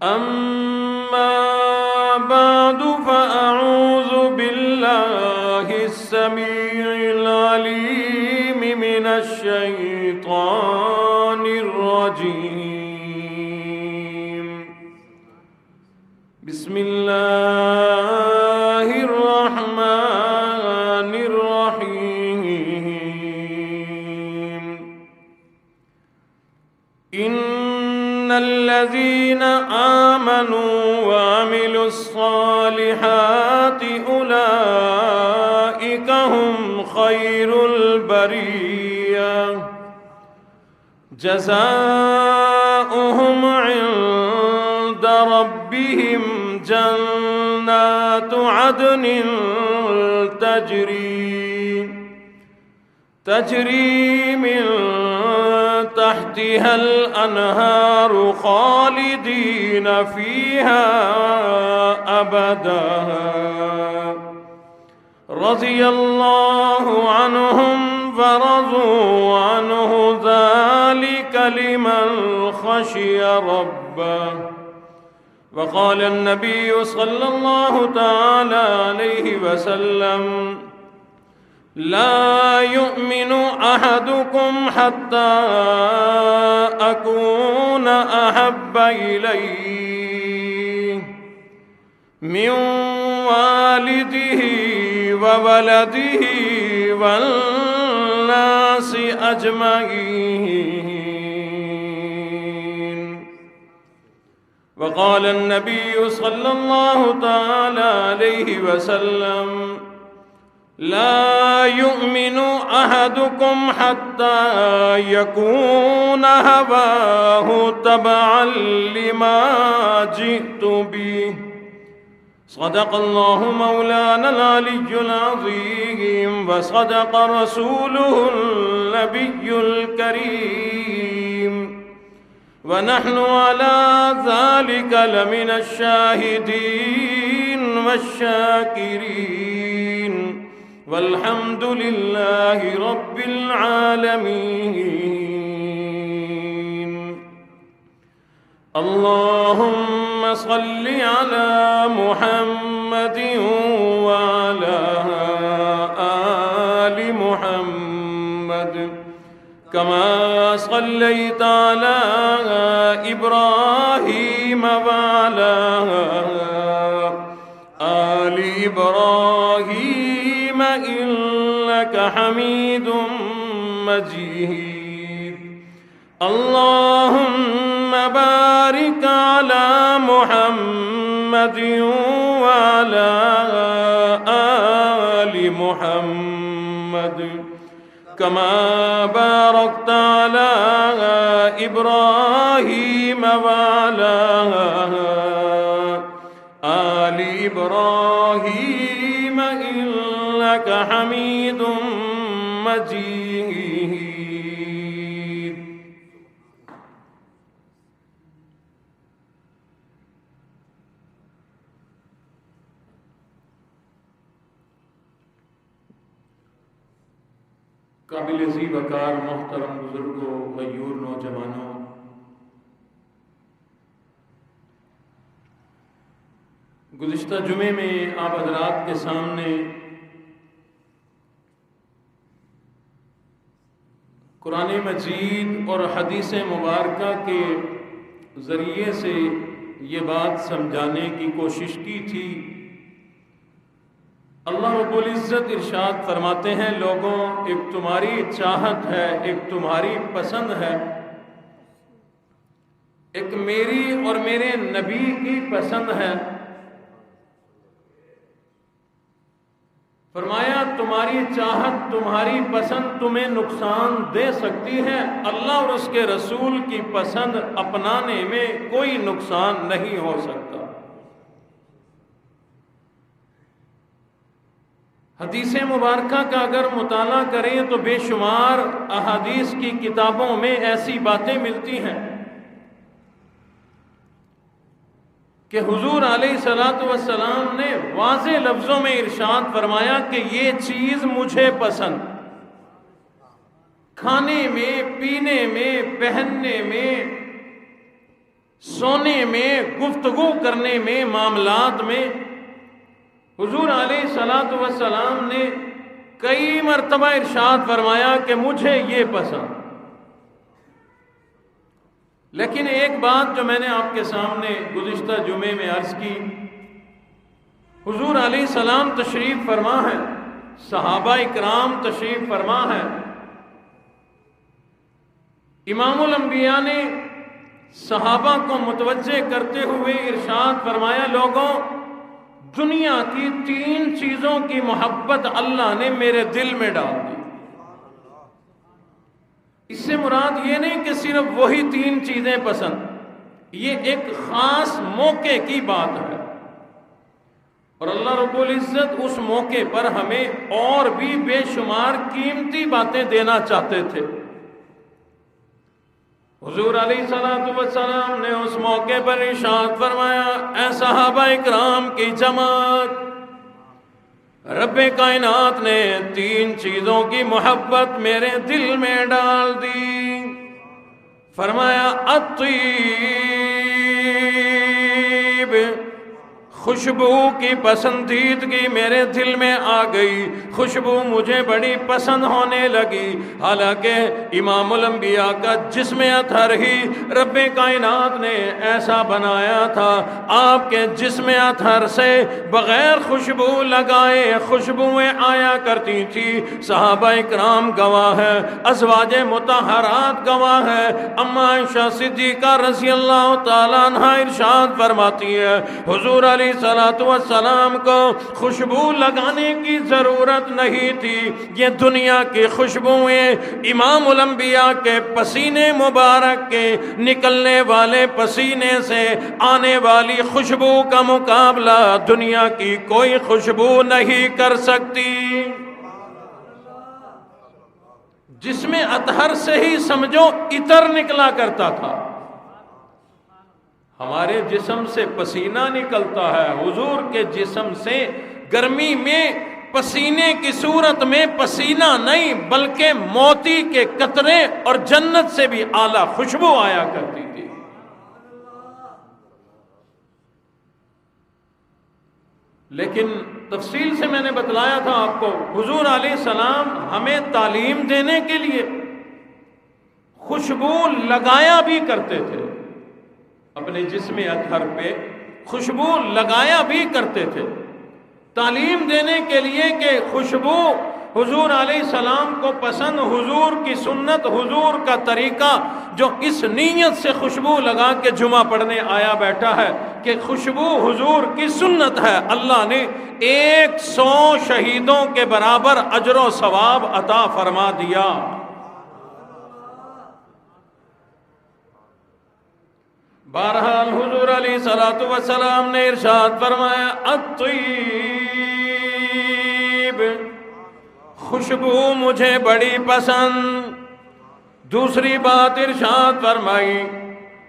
أما بعد فأعوذ بالله السميع العليم من الشيطان الرجيم. بسم الله الرحمن الرحيم. إن الذين آمنوا وعملوا الصالحات أولئك هم خير البرية جزاؤهم عند ربهم جنات عدن تجري من تحتها الأنهار خالدين فيها أبدا رضي الله عنهم ورضوا عنه ذلك لمن خشي ربه. وقال النبي صلى الله تعالى عليه وسلم: لا يؤمن أحدكم حتى أكون أحب إليه من والده وولده والناس أجمعين. وقال النبي صلى الله تعالى عليه وسلم: لا يؤمن أحدكم حتى يكون هواه تبعا لما جئت به. صدق الله مولانا العلي العظيم وصدق رسوله النبي الكريم ونحن على ذلك لمن الشاهدين والشاكرين والحمد لله رب العالمين. اللهم صل على محمد وعلى آل محمد كما صليت على إبراهيم وعلى آل إبراهيم إنك حميد مجيد. اللهم بارك على محمد وعلى آل محمد كما باركت على إبراهيم وعلى آل إبراهيم إنك حميد مجيد. قابل ذی وقار محترم بزرگوں، غیور نوجوانوں، گزشتہ جمعے میں آپ حضرات کے سامنے قرآن مجید اور حدیث مبارکہ کے ذریعے سے یہ بات سمجھانے کی کوشش کی تھی. اللہ رب العزت ارشاد فرماتے ہیں، لوگوں ایک تمہاری چاہت ہے، ایک تمہاری پسند ہے، ایک میری اور میرے نبی کی پسند ہے. فرمایا تمہاری چاہت، تمہاری پسند تمہیں نقصان دے سکتی ہے، اللہ اور اس کے رسول کی پسند اپنانے میں کوئی نقصان نہیں ہو سکتا. حدیث مبارکہ کا اگر مطالعہ کریں تو بے شمار احادیث کی کتابوں میں ایسی باتیں ملتی ہیں کہ حضور علیہ الصلوۃ والسلام نے واضح لفظوں میں ارشاد فرمایا کہ یہ چیز مجھے پسند، کھانے میں، پینے میں، پہننے میں، سونے میں، گفتگو کرنے میں، معاملات میں حضور علیہ الصلوۃ والسلام نے کئی مرتبہ ارشاد فرمایا کہ مجھے یہ پسند. لیکن ایک بات جو میں نے آپ کے سامنے گزشتہ جمعے میں عرض کی، حضور علیہ السلام تشریف فرما ہے، صحابہ اکرام تشریف فرما ہے، امام الانبیاء نے صحابہ کو متوجہ کرتے ہوئے ارشاد فرمایا، لوگوں دنیا کی 3 چیزوں کی محبت اللہ نے میرے دل میں ڈال دی. اس سے مراد یہ نہیں کہ صرف وہی 3 چیزیں پسند، یہ ایک خاص موقع کی بات ہے، اور اللہ رب العزت اس موقع پر ہمیں اور بھی بے شمار قیمتی باتیں دینا چاہتے تھے. حضور علیہ الصلوۃ والسلام نے اس موقع پر ارشاد فرمایا، اے صحابہ اکرام کی جماعت، رب کائنات نے 3 چیزوں کی محبت میرے دل میں ڈال دی. فرمایا الطیب، خوشبو کی پسندیدگی میرے دل میں آ گئی، خوشبو مجھے بڑی پسند ہونے لگی. حالانکہ امام الانبیاء کا جسم اطہر ہی رب کائنات نے ایسا بنایا تھا، آپ کے جسم اطہر سے بغیر خوشبو لگائے خوشبوئیں آیا کرتی تھی. صحابہ اکرام گواہ ہے، ازواج مطہرات گواہ ہے. اما عائشہ صدیقہ رضی اللہ تعالیٰ عنہ ارشاد فرماتی ہے، حضور علیہ الصلوۃ والسلام کو خوشبو لگانے کی ضرورت نہیں تھی، یہ دنیا کی خوشبوئیں امام الانبیاء کے پسینے مبارک کے نکلنے والے پسینے سے آنے والی خوشبو کا مقابلہ دنیا کی کوئی خوشبو نہیں کر سکتی. جس میں اطہر سے ہی سمجھو عطر نکلا کرتا تھا. ہمارے جسم سے پسینہ نکلتا ہے، حضور کے جسم سے گرمی میں پسینے کی صورت میں پسینہ نہیں بلکہ موتی کے قطرے اور جنت سے بھی اعلیٰ خوشبو آیا کرتی تھی. لیکن تفصیل سے میں نے بتلایا تھا آپ کو، حضور علیہ السلام ہمیں تعلیم دینے کے لیے خوشبو لگایا بھی کرتے تھے، اپنے جسم اطہر پہ خوشبو لگایا بھی کرتے تھے، تعلیم دینے کے لیے کہ خوشبو حضور علیہ السلام کو پسند، حضور کی سنت، حضور کا طریقہ، جو اس نیت سے خوشبو لگا کے جمعہ پڑھنے آیا بیٹھا ہے کہ خوشبو حضور کی سنت ہے، اللہ نے 100 شہیدوں کے برابر اجر و ثواب عطا فرما دیا. بہرحال حضور علیہ الصلوۃ والسلام نے ارشاد فرمایا الطیب، خوشبو مجھے بڑی پسند. دوسری بات ارشاد فرمائی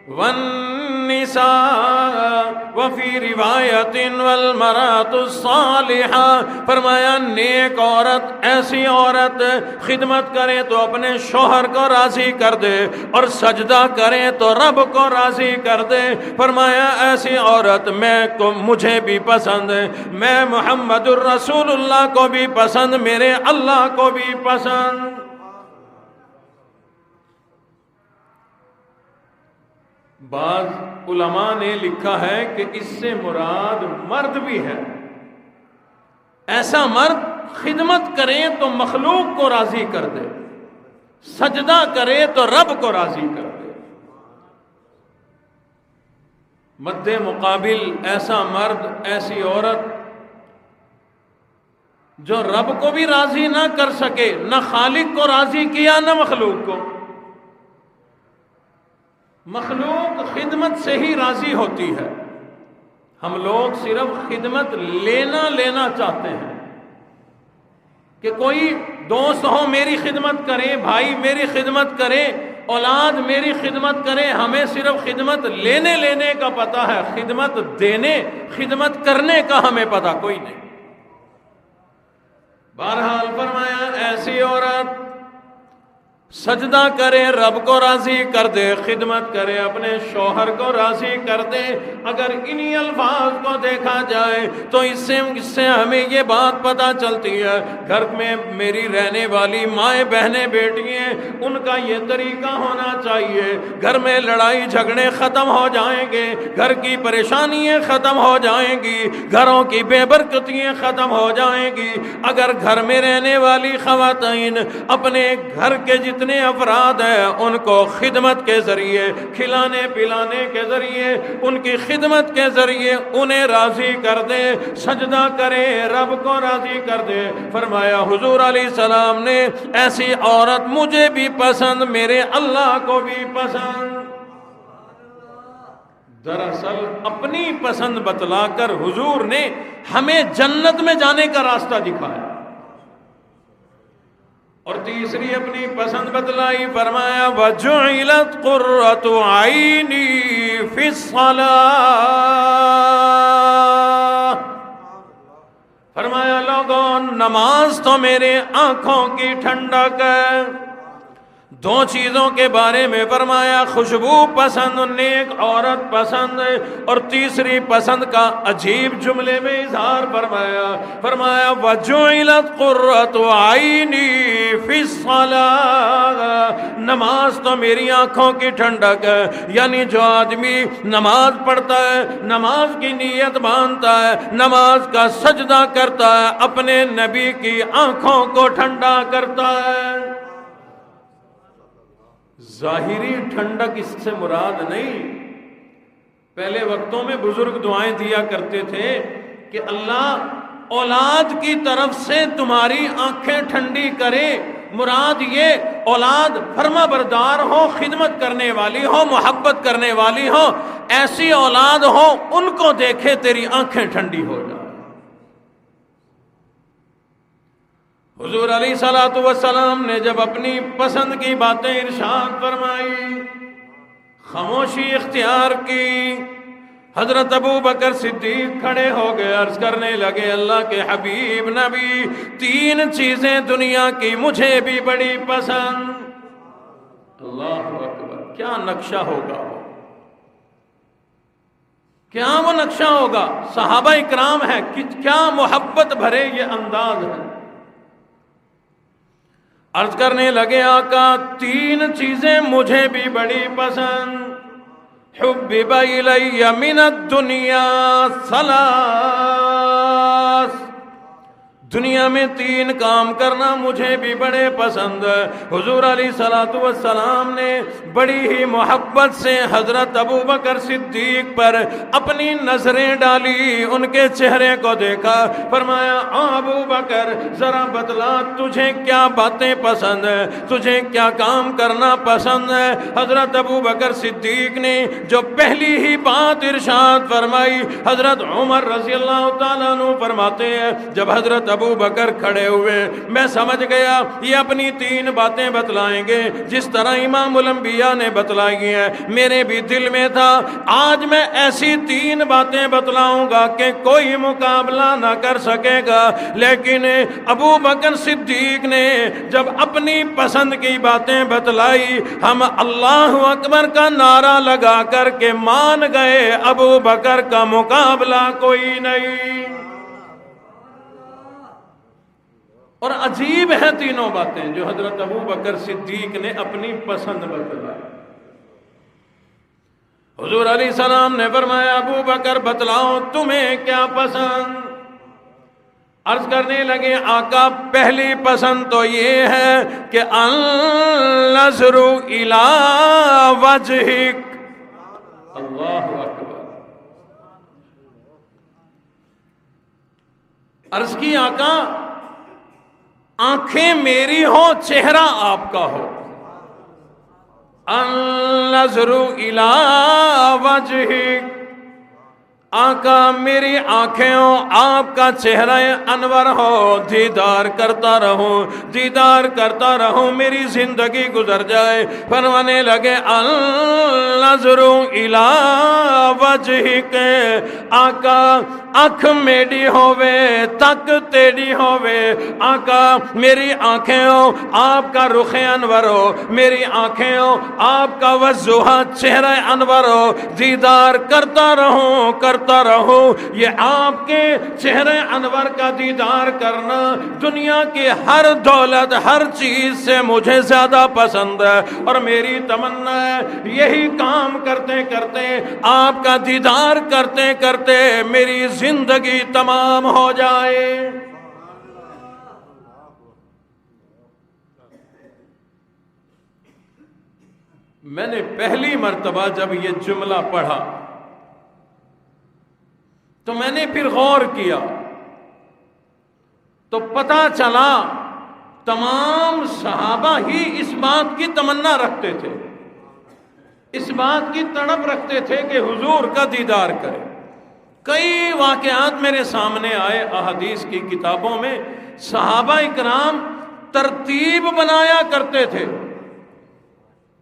والنساء وفی روایت والمرأة الصالحہ، فرمایا نیک عورت ایسی عورت خدمت کرے تو اپنے شوہر کو راضی کر دے اور سجدہ کرے تو رب کو راضی کر دے. فرمایا ایسی عورت مجھے بھی پسند ہے، میں محمد الرسول اللہ کو بھی پسند، میرے اللہ کو بھی پسند. بعض علماء نے لکھا ہے کہ اس سے مراد مرد بھی ہے. ایسا مرد خدمت کرے تو مخلوق کو راضی کر دے، سجدہ کرے تو رب کو راضی کر دے. مد مقابل ایسا مرد، ایسی عورت جو رب کو بھی راضی نہ کر سکے، نہ خالق کو راضی کیا نہ مخلوق کو. مخلوق خدمت سے ہی راضی ہوتی ہے، ہم لوگ صرف خدمت لینا چاہتے ہیں کہ کوئی دوست ہو میری خدمت کرے، بھائی میری خدمت کرے، اولاد میری خدمت کرے. ہمیں صرف خدمت لینے کا پتہ ہے، خدمت دینے، خدمت کرنے کا ہمیں پتہ کوئی نہیں. بہرحال فرمایا ایسی عورت سجدہ کرے رب کو راضی کر دے، خدمت کرے اپنے شوہر کو راضی کر دے۔ اگر انہی الفاظ کو دیکھا جائے تو اس سے ہمیں یہ بات پتہ چلتی ہے، گھر میں میری رہنے والی مائیں بہنیں بیٹیاں، ان کا یہ طریقہ ہونا چاہیے۔ گھر میں لڑائی جھگڑے ختم ہو جائیں گے، گھر کی پریشانیاں ختم ہو جائیں گی، گھروں کی بے برکتیاں ختم ہو جائیں گی اگر گھر میں رہنے والی خواتین اپنے گھر کے جتنے افراد ہیں ان کو خدمت کے ذریعے، کھلانے پلانے کے ذریعے، ان کی خدمت کے ذریعے انہیں راضی کر دے، سجدہ کرے رب کو راضی کر دے۔ فرمایا حضور علیہ السلام نے ایسی عورت مجھے بھی پسند، میرے اللہ کو بھی پسند۔ دراصل اپنی پسند بتلا کر حضور نے ہمیں جنت میں جانے کا راستہ دکھایا۔ اور تیسری اپنی پسند بتلائی، فرمایا وَجُعِلَتْ قُرَّةُ عَيْنِي فِي الصَّلَاةِ، فرمایا لوگوں نماز تو میرے آنکھوں کی ٹھنڈک ہے۔ دو چیزوں کے بارے میں فرمایا، خوشبو پسند، نیک عورت پسند، اور تیسری پسند کا عجیب جملے میں اظہار فرمایا، فرمایا وَجُعِلَتْ قُرَّةُ عَيْنِي فِي الصَّلَاةِ، نماز تو میری آنکھوں کی ٹھنڈک ہے۔ یعنی جو آدمی نماز پڑھتا ہے، نماز کی نیت باندھتا ہے، نماز کا سجدہ کرتا ہے، اپنے نبی کی آنکھوں کو ٹھنڈا کرتا ہے۔ ظاہری ٹھنڈک اس سے مراد نہیں، پہلے وقتوں میں بزرگ دعائیں دیا کرتے تھے کہ اللہ اولاد کی طرف سے تمہاری آنکھیں ٹھنڈی کرے، مراد یہ اولاد فرما بردار ہو، خدمت کرنے والی ہو، محبت کرنے والی ہو، ایسی اولاد ہو ان کو دیکھے تیری آنکھیں ٹھنڈی ہو جائیں۔ حضور علیہ الصلوۃ والسلام نے جب اپنی پسند کی باتیں ارشاد فرمائی، خاموشی اختیار کی، حضرت ابو بکر صدیق کھڑے ہو گئے، عرض کرنے لگے اللہ کے حبیب نبی، تین چیزیں دنیا کی مجھے بھی بڑی پسند۔ اللہ اکبر، کیا نقشہ ہوگا وہ، کیا وہ نقشہ ہوگا، صحابہ اکرام ہے، کیا محبت بھرے یہ انداز ہے۔ عرض کرنے لگے آقا تین چیزیں مجھے بھی بڑی پسند، حبب الی من الدنیا ثلاث، دنیا میں تین کام کرنا مجھے بھی بڑے پسند ہے۔ حضور علیہ الصلوۃ والسلام نے بڑی ہی محبت سے حضرت ابو بکر صدیق پر اپنی نظریں ڈالی، ان کے چہرے کو دیکھا، فرمایا ابو بکر ذرا بتلا تجھے کیا باتیں پسند ہیں، تجھے کیا کام کرنا پسند ہے۔ حضرت ابو بکر صدیق نے جو پہلی ہی بات ارشاد فرمائی، حضرت عمر رضی اللہ تعالیٰ عنہ فرماتے ہیں جب حضرت ابو بکر کھڑے ہوئے میں سمجھ گیا یہ اپنی تین باتیں بتلائیں گے جس طرح امام الانبیاء نے بتلائی ہیں۔ میرے بھی دل میں تھا آج میں ایسی تین باتیں بتلاؤں گا کہ کوئی مقابلہ نہ کر سکے گا، لیکن ابو بکر صدیق نے جب اپنی پسند کی باتیں بتلائی، ہم اللہ اکبر کا نعرہ لگا کر کے مان گئے ابو بکر کا مقابلہ کوئی نہیں۔ اور عجیب ہیں تینوں باتیں جو حضرت ابو بکر صدیق نے اپنی پسند بتلائی۔ حضور علیہ السلام نے فرمایا ابو بکر بتلاؤ تمہیں کیا پسند؟ عرض کرنے لگے آقا پہلی پسند تو یہ ہے کہ النظر الی وجہک، اللہ اکبر۔ عرض کی آقا آنکھیں میری ہو چہرہ آپ کا ہو، النظر الی وجہک، آقا میری آنکھیں ہو آپ کا چہرہ انور ہو، دیدار کرتا رہوں، دیدار کرتا رہوں، میری زندگی گزر جائے۔ فرمانے لگے النظر الی وجہک، آقا اکھ میری ہووے تک تیری ہووے، آقا میری آنکھیں ہو آپ کا رخ انور ہو، میری آنکھیں ہو آپ کا وضوحا چہرہ انور ہو، دیدار کرتا رہوں کرتا رہوں۔ یہ آپ کے چہرہ انور کا دیدار کرنا دنیا کی ہر دولت ہر چیز سے مجھے زیادہ پسند ہے، اور میری تمنا ہے یہی کام کرتے کرتے آپ کا دیدار کرتے کرتے میری زندگی تمام ہو جائے۔ میں نے پہلی مرتبہ جب یہ جملہ پڑھا تو میں نے پھر غور کیا تو پتہ چلا تمام صحابہ ہی اس بات کی تمنا رکھتے تھے، اس بات کی تڑپ رکھتے تھے کہ حضور کا دیدار کریں۔ کئی واقعات میرے سامنے آئے احادیث کی کتابوں میں، صحابہ اکرام ترتیب بنایا کرتے تھے۔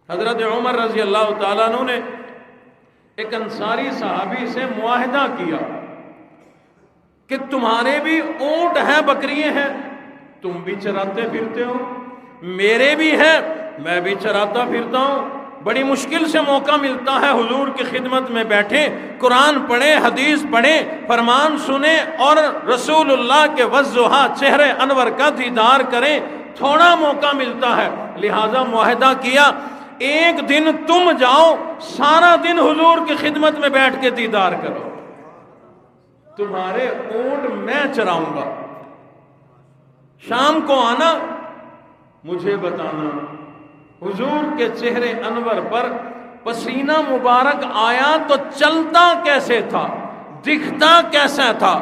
حضرت عمر رضی اللہ تعالیٰ عنہ نے ایک انصاری صحابی سے معاہدہ کیا کہ تمہارے بھی اونٹ ہیں، بکریاں ہیں، تم بھی چراتے پھرتے ہو، میرے بھی ہیں، میں بھی چراتا پھرتا ہوں۔ بڑی مشکل سے موقع ملتا ہے حضور کی خدمت میں بیٹھیں، قرآن پڑھیں، حدیث پڑھیں، فرمان سنیں اور رسول اللہ کے وضوحا چہرے انور کا دیدار کریں، تھوڑا موقع ملتا ہے۔ لہذا معاہدہ کیا ایک دن تم جاؤ، سارا دن حضور کی خدمت میں بیٹھ کے دیدار کرو، تمہارے اونٹ میں چراؤں گا، شام کو آنا مجھے بتانا۔ حضور کے چہرے انور پر پسینہ مبارک آیا تو چلتا کیسے تھا، دکھتا کیسا تھا،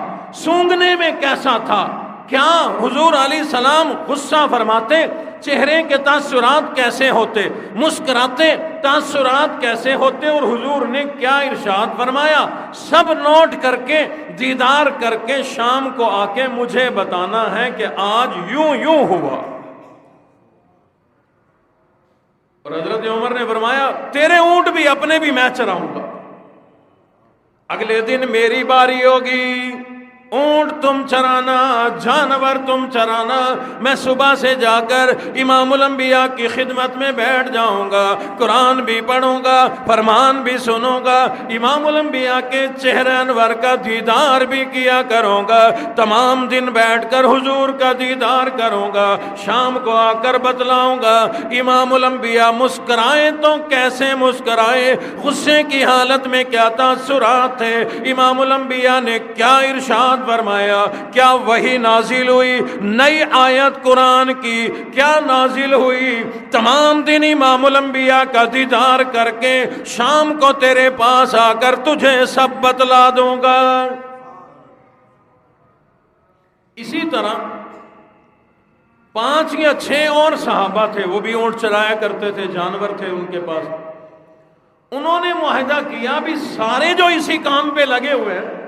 سونگنے میں کیسا تھا، کیا حضور علیہ السلام غصہ فرماتے، چہرے کے تاثرات کیسے ہوتے، مسکراتے تاثرات کیسے ہوتے، اور حضور نے کیا ارشاد فرمایا، سب نوٹ کر کے دیدار کر کے شام کو آ کے مجھے بتانا ہے کہ آج یوں یوں ہوا۔ اور حضرت عمر نے فرمایا تیرے اونٹ بھی اپنے بھی میں چراؤں گا۔ اگلے دن میری باری ہوگی، اونٹ تم چرانا، جانور تم چرانا، میں صبح سے جا کر امام الانبیاء کی خدمت میں بیٹھ جاؤں گا، قرآن بھی پڑھوں گا، فرمان بھی سنوں گا، امام الانبیاء کے چہرے انور کا دیدار بھی کیا کروں گا، تمام دن بیٹھ کر حضور کا دیدار کروں گا، شام کو آ کر بتلاؤں گا امام الانبیاء مسکرائے تو کیسے مسکرائے، غصے کی حالت میں کیا تاثرات تھے، امام الانبیاء نے کیا ارشاد فرمایا، کیا وحی نازل ہوئی، نئی آیت قرآن کی کیا نازل ہوئی۔ تمام دن امام الانبیاء کا دیدار کر کے شام کو تیرے پاس آ کر تجھے سب بتلا دوں گا۔ اسی طرح 5 یا 6 اور صحابہ تھے، وہ بھی اونٹ چرایا کرتے تھے، جانور تھے ان کے پاس۔ انہوں نے معاہدہ کیا بھی سارے جو اسی کام پہ لگے ہوئے ہیں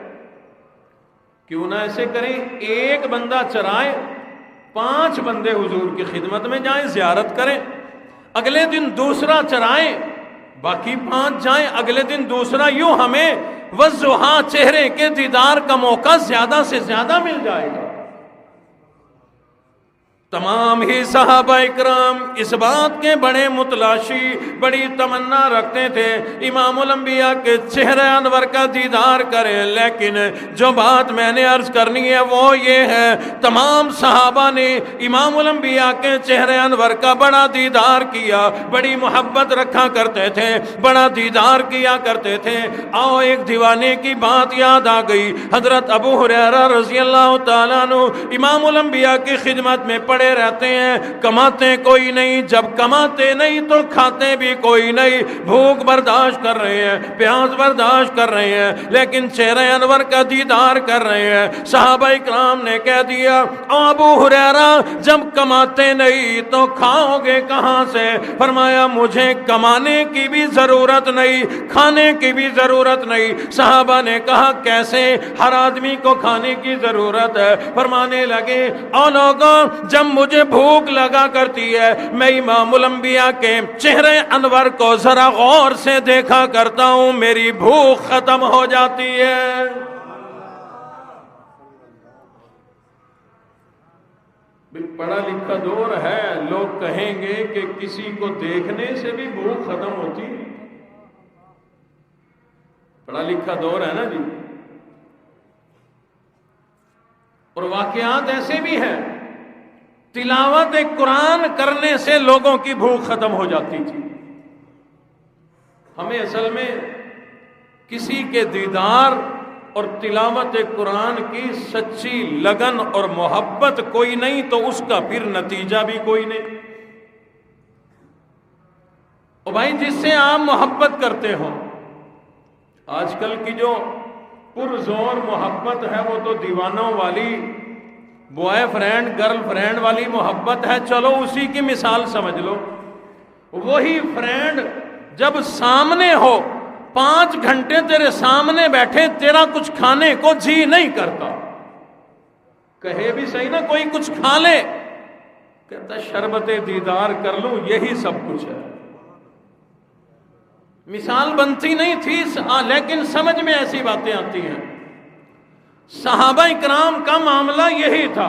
کیوں نہ ایسے کریں، ایک بندہ چرائے، 5 بندے حضور کی خدمت میں جائیں، زیارت کریں، اگلے دن دوسرا چرائیں، باقی 5 جائیں، اگلے دن دوسرا، یوں ہمیں وضحا چہرے کے دیدار کا موقع زیادہ سے زیادہ مل جائے گا۔ تمام ہی صحابہ اکرام اس بات کے بڑے متلاشی، بڑی تمنا رکھتے تھے امام الانبیاء کے چہرے انور کا دیدار کریں، لیکن جو بات میں نے عرض کرنی ہے وہ یہ ہے، تمام صحابہ نے امام الانبیاء کے چہرے انور کا بڑا دیدار کیا، بڑی محبت رکھا کرتے تھے، بڑا دیدار کیا کرتے تھے۔ آؤ ایک دیوانے کی بات یاد آ گئی، حضرت ابو ہریرہ رضی اللہ تعالیٰ عنہ امام الانبیاء کی خدمت میں پڑے پڑے رہتے ہیں، کماتے کوئی نہیں، جب کماتے نہیں تو کھاتے بھی کوئی نہیں، بھوک برداشت کر رہے ہیں، پیاس برداشت کر رہے ہیں، لیکن چہرہ انور کا دیدار کر رہے ہیں۔ صحابہ اکرام نے کہہ دیا ابو ہریرہ جب کماتے نہیں تو کھاؤ گے کہاں سے؟ فرمایا مجھے کمانے کی بھی ضرورت نہیں، کھانے کی بھی ضرورت نہیں۔ صحابہ نے کہا کیسے؟ ہر آدمی کو کھانے کی ضرورت ہے۔ فرمانے لگے او لوگوں جب مجھے بھوک لگا کرتی ہے میں امام الانبیاء کے چہرے انور کو ذرا غور سے دیکھا کرتا ہوں، میری بھوک ختم ہو جاتی ہے۔ پڑھا لکھا دور ہے، لوگ کہیں گے کہ کسی کو دیکھنے سے بھی بھوک ختم ہوتی ہے۔ پڑھا لکھا دور ہے نا جی، اور واقعات ایسے بھی ہیں، تلاوت قرآن کرنے سے لوگوں کی بھوک ختم ہو جاتی تھی۔ ہمیں اصل میں کسی کے دیدار اور تلاوت قرآن کی سچی لگن اور محبت کوئی نہیں تو اس کا پھر نتیجہ بھی کوئی نہیں۔ اور بھائی جس سے آپ محبت کرتے ہو، آج کل کی جو پرزور محبت ہے وہ تو دیوانوں والی، بوائے فرینڈ گرل فرینڈ والی محبت ہے، چلو اسی کی مثال سمجھ لو۔ وہی فرینڈ جب سامنے ہو، 5 گھنٹے تیرے سامنے بیٹھے، تیرا کچھ کھانے کو جی نہیں کرتا، کہے بھی صحیح نا کوئی کچھ کھا لے، کہتا شربت دیدار کر لوں، یہی سب کچھ ہے۔ مثال بنتی نہیں تھی لیکن سمجھ میں ایسی باتیں آتی ہیں۔ صحابہ اکرام کا معاملہ یہی تھا،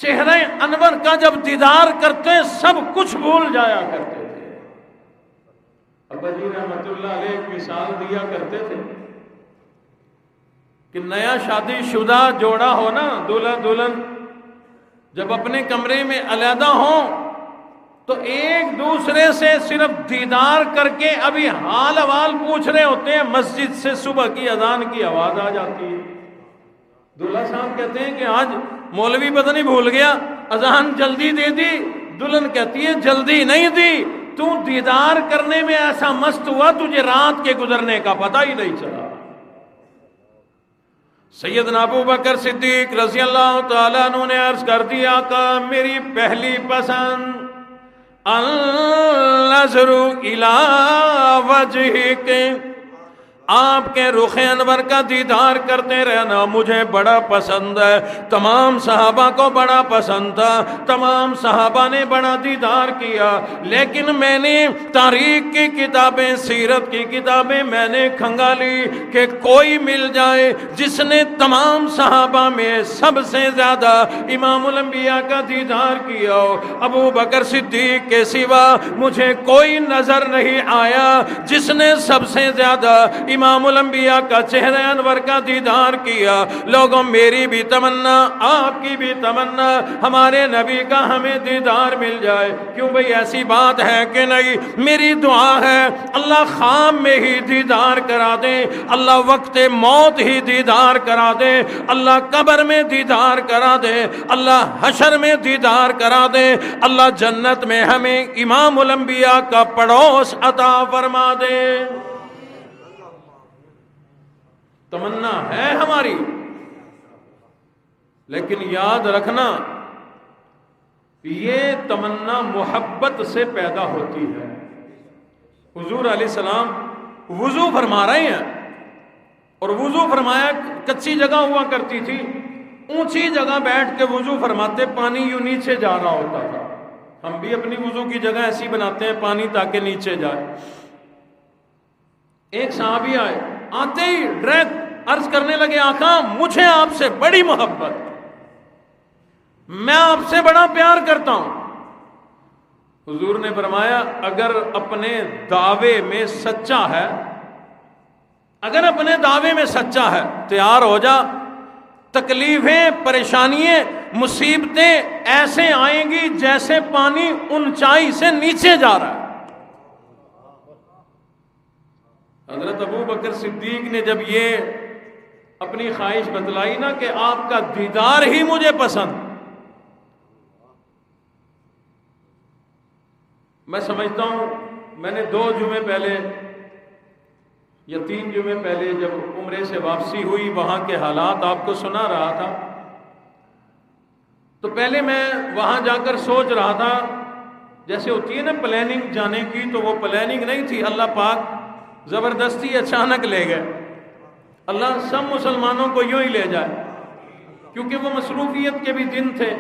چہرہ انور کا جب دیدار کرتے سب کچھ بھول جایا کرتے تھے۔ ابا جی رحمت اللہ علیہ ایک مثال دیا کرتے تھے کہ نیا شادی شدہ جوڑا ہو نا، دولہا دلہن جب اپنے کمرے میں علیحدہ ہوں تو ایک دوسرے سے صرف دیدار کر کے ابھی حال احوال پوچھ رہے ہوتے ہیں، مسجد سے صبح کی اذان کی آواز آ جاتی ہے۔ دلہا صاحب کہتے ہیں کہ آج مولوی پتہ نہیں بھول گیا، اذان جلدی دے دی۔ دلہن کہتی ہے جلدی نہیں دی، تو دیدار کرنے میں ایسا مست ہوا تجھے رات کے گزرنے کا پتہ ہی نہیں چلا۔ سیدنا ابو بکر صدیق رضی اللہ تعالیٰ عنہ نے عرض کر دیا آقا میری پہلی پسند النظر الی وجہک، آپ کے رخ انور کا دیدار کرتے رہنا مجھے بڑا پسند ہے۔ تمام صحابہ کو بڑا پسند تھا، تمام صحابہ نے بڑا دیدار کیا، لیکن میں نے تاریخ کی کتابیں، سیرت کی کتابیں میں نے کھنگالی کہ کوئی مل جائے جس نے تمام صحابہ میں سب سے زیادہ امام الانبیاء کا دیدار کیا ہو۔ ابو بکر صدیق کے سوا مجھے کوئی نظر نہیں آیا جس نے سب سے زیادہ امام الانبیاء کا چہرہ انور کا دیدار کیا۔ لوگوں میری بھی تمنا، آپ کی بھی تمنا، ہمارے نبی کا ہمیں دیدار مل جائے۔ کیوں بھئی ایسی بات ہے کہ نہیں؟ میری دعا ہے اللہ خام میں ہی دیدار کرا دے، اللہ وقت موت ہی دیدار کرا دے، اللہ قبر میں دیدار کرا دے، اللہ حشر میں دیدار کرا دے، اللہ جنت میں ہمیں امام الانبیاء کا پڑوس عطا فرما دے۔ تمنا ہے ہماری، لیکن یاد رکھنا یہ تمنا محبت سے پیدا ہوتی ہے۔ حضور علیہ السلام وضو فرما رہے ہیں، اور وضو فرمایا کچی جگہ ہوا کرتی تھی، اونچی جگہ بیٹھ کے وضو فرماتے، پانی یوں نیچے جا رہا ہوتا تھا۔ ہم بھی اپنی وضو کی جگہ ایسی بناتے ہیں پانی تاکہ نیچے جائے۔ ایک صحابی آئے، آتے ہی ڈائریکٹ عرض کرنے لگے آقا مجھے آپ سے بڑی محبت، میں آپ سے بڑا پیار کرتا ہوں۔ حضور نے فرمایا اگر اپنے دعوے میں سچا ہے، اگر اپنے دعوے میں سچا ہے تیار ہو جا، تکلیفیں، پریشانیاں، مصیبتیں ایسے آئیں گی جیسے پانی اونچائی سے نیچے جا رہا ہے۔ حضرت ابو بکر صدیق نے جب یہ اپنی خواہش بتلائی نا کہ آپ کا دیدار ہی مجھے پسند، میں سمجھتا ہوں میں نے 2 جمعے پہلے یا 3 جمعے پہلے جب عمرے سے واپسی ہوئی وہاں کے حالات آپ کو سنا رہا تھا، تو پہلے میں وہاں جا کر سوچ رہا تھا جیسے ہوتی ہے نا پلاننگ جانے کی، تو وہ پلاننگ نہیں تھی، اللہ پاک زبردستی اچانک لے گئے۔ اللہ سب مسلمانوں کو یوں ہی لے جائے، کیونکہ وہ مصروفیت کے بھی دن تھے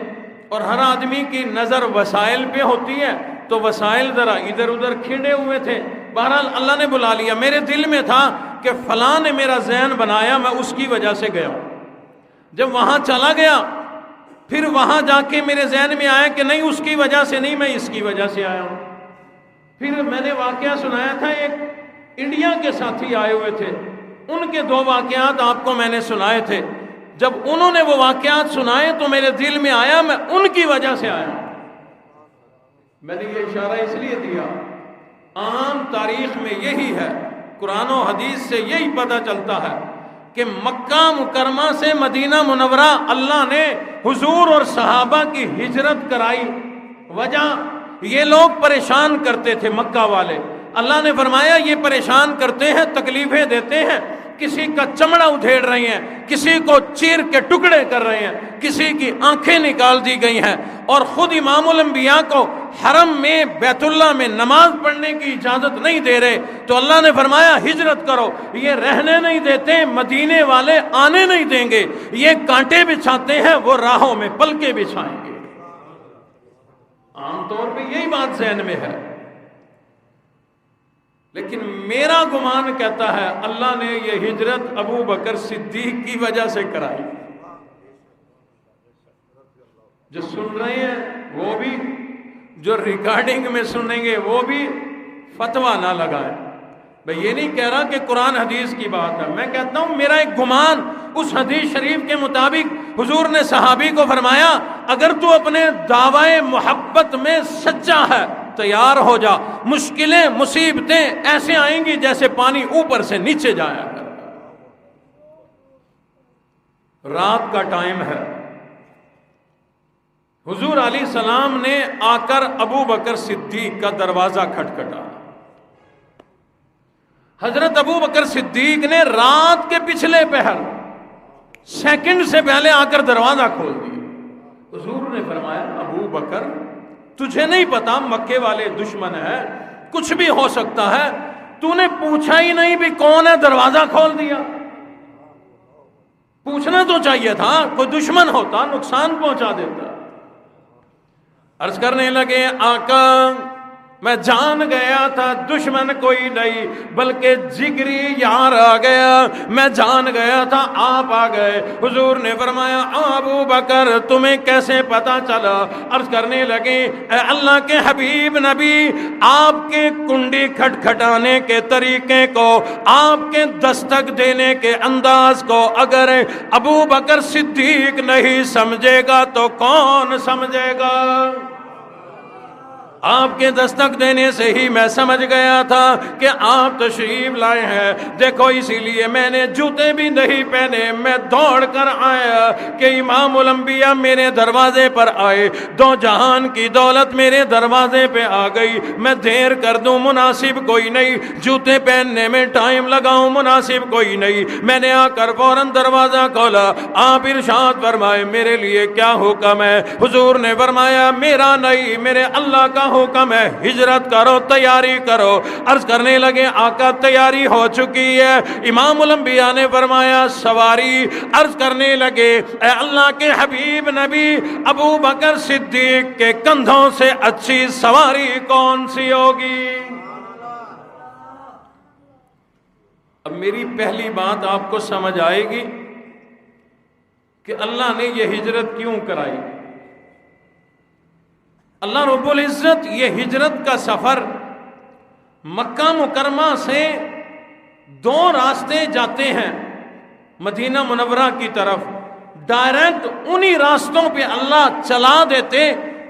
اور ہر آدمی کی نظر وسائل پہ ہوتی ہے، تو وسائل ذرا ادھر ادھر کھنڈے ہوئے تھے۔ بہرحال اللہ نے بلا لیا، میرے دل میں تھا کہ فلاں نے میرا ذہن بنایا، میں اس کی وجہ سے گیا۔ جب وہاں چلا گیا پھر وہاں جا کے میرے ذہن میں آیا کہ نہیں، اس کی وجہ سے نہیں، میں اس کی وجہ سے آیا ہوں۔ پھر میں نے واقعہ سنایا تھا، ایک انڈیا کے ساتھی آئے ہوئے تھے، ان کے 2 واقعات آپ کو میں نے سنائے تھے۔ جب انہوں نے وہ واقعات سنائے تو میرے دل میں آیا میں ان کی وجہ سے آیا ہوں۔ میں نے یہ اشارہ اس لیے دیا، عام تاریخ میں یہی ہے، قرآن و حدیث سے یہی پتہ چلتا ہے کہ مکہ مکرمہ سے مدینہ منورہ اللہ نے حضور اور صحابہ کی ہجرت کرائی۔ وجہ یہ لوگ پریشان کرتے تھے مکہ والے، اللہ نے فرمایا یہ پریشان کرتے ہیں، تکلیفیں دیتے ہیں، کسی کا چمڑا ادھیڑ رہی ہیں، کسی کو چیر کے ٹکڑے کر رہے ہیں، کسی کی آنکھیں نکال دی گئی ہیں، اور خود امام الانبیاء کو حرم میں بیت اللہ میں نماز پڑھنے کی اجازت نہیں دے رہے، تو اللہ نے فرمایا ہجرت کرو۔ یہ رہنے نہیں دیتے، مدینے والے آنے نہیں دیں گے، یہ کانٹے بچھاتے ہیں، وہ راہوں میں پلکیں بچھائیں گے۔ عام طور پہ یہی بات ذہن میں ہے، لیکن میرا گمان کہتا ہے اللہ نے یہ ہجرت ابو بکر صدیق کی وجہ سے کرائی۔ جو سن رہے ہیں وہ بھی، جو ریکارڈنگ میں سنیں گے وہ بھی فتویٰ نہ لگائے۔ میں یہ نہیں کہہ رہا کہ قرآن حدیث کی بات ہے، میں کہتا ہوں میرا ایک گمان اس حدیث شریف کے مطابق حضور نے صحابی کو فرمایا اگر تو اپنے دعوی محبت میں سچا ہے تیار ہو جا، مشکلیں مصیبتیں ایسے آئیں گی جیسے پانی اوپر سے نیچے جایا کر۔ رات کا ٹائم ہے، حضور علیہ السلام نے آ کر ابو بکر صدیق کا دروازہ کھٹکھٹا۔ حضرت ابو بکر صدیق نے رات کے پچھلے پہر سیکنڈ سے پہلے آ کر دروازہ کھول دیا۔ حضور نے فرمایا ابو بکر تجھے نہیں پتا مکے والے دشمن ہیں، کچھ بھی ہو سکتا ہے، تو نے پوچھا ہی نہیں بھی کون ہے، دروازہ کھول دیا۔ پوچھنا تو چاہیے تھا، کوئی دشمن ہوتا نقصان پہنچا دیتا۔ عرض کرنے لگے آقا میں جان گیا تھا دشمن کوئی نہیں بلکہ جگری یار آ گیا، میں جان گیا تھا آپ آ گئے۔ حضور نے فرمایا ابو بکر تمہیں کیسے پتا چلا؟ عرض کرنے لگے اے اللہ کے حبیب نبی، آپ کے کنڈی کھٹکھٹانے کے طریقے کو، آپ کے دستک دینے کے انداز کو اگر ابو بکر صدیق نہیں سمجھے گا تو کون سمجھے گا؟ آپ کے دستک دینے سے ہی میں سمجھ گیا تھا کہ آپ تشریف لائے ہیں۔ دیکھو اسی لیے میں نے جوتے بھی نہیں پہنے، میں دوڑ کر آیا کہ امام الانبیاء میرے دروازے پر آئے، 2 جہان کی دولت میرے دروازے پہ آ گئی، میں دیر کر دوں مناسب کوئی نہیں، جوتے پہننے میں ٹائم لگاؤں مناسب کوئی نہیں۔ میں نے آ کر فوراً دروازہ کھولا، آپ ارشاد فرمائے میرے لیے کیا حکم ہے؟ حضور نے فرمایا میرا نہیں، میرے اللہ کا حکم ہے، ہجرت کرو، تیاری کرو۔ عرض کرنے لگے آقا تیاری ہو چکی ہے۔ امام الانبیاء نے فرمایا سواری۔ عرض کرنے لگے اے اللہ کے حبیب نبی، ابو بکر صدیق کے کندھوں سے اچھی سواری کون سی ہوگی؟ اب میری پہلی بات آپ کو سمجھ آئے گی کہ اللہ نے یہ ہجرت کیوں کرائی۔ اللہ رب العزت یہ ہجرت کا سفر مکہ مکرمہ سے 2 راستے جاتے ہیں مدینہ منورہ کی طرف، ڈائریکٹ انہی راستوں پہ اللہ چلا دیتے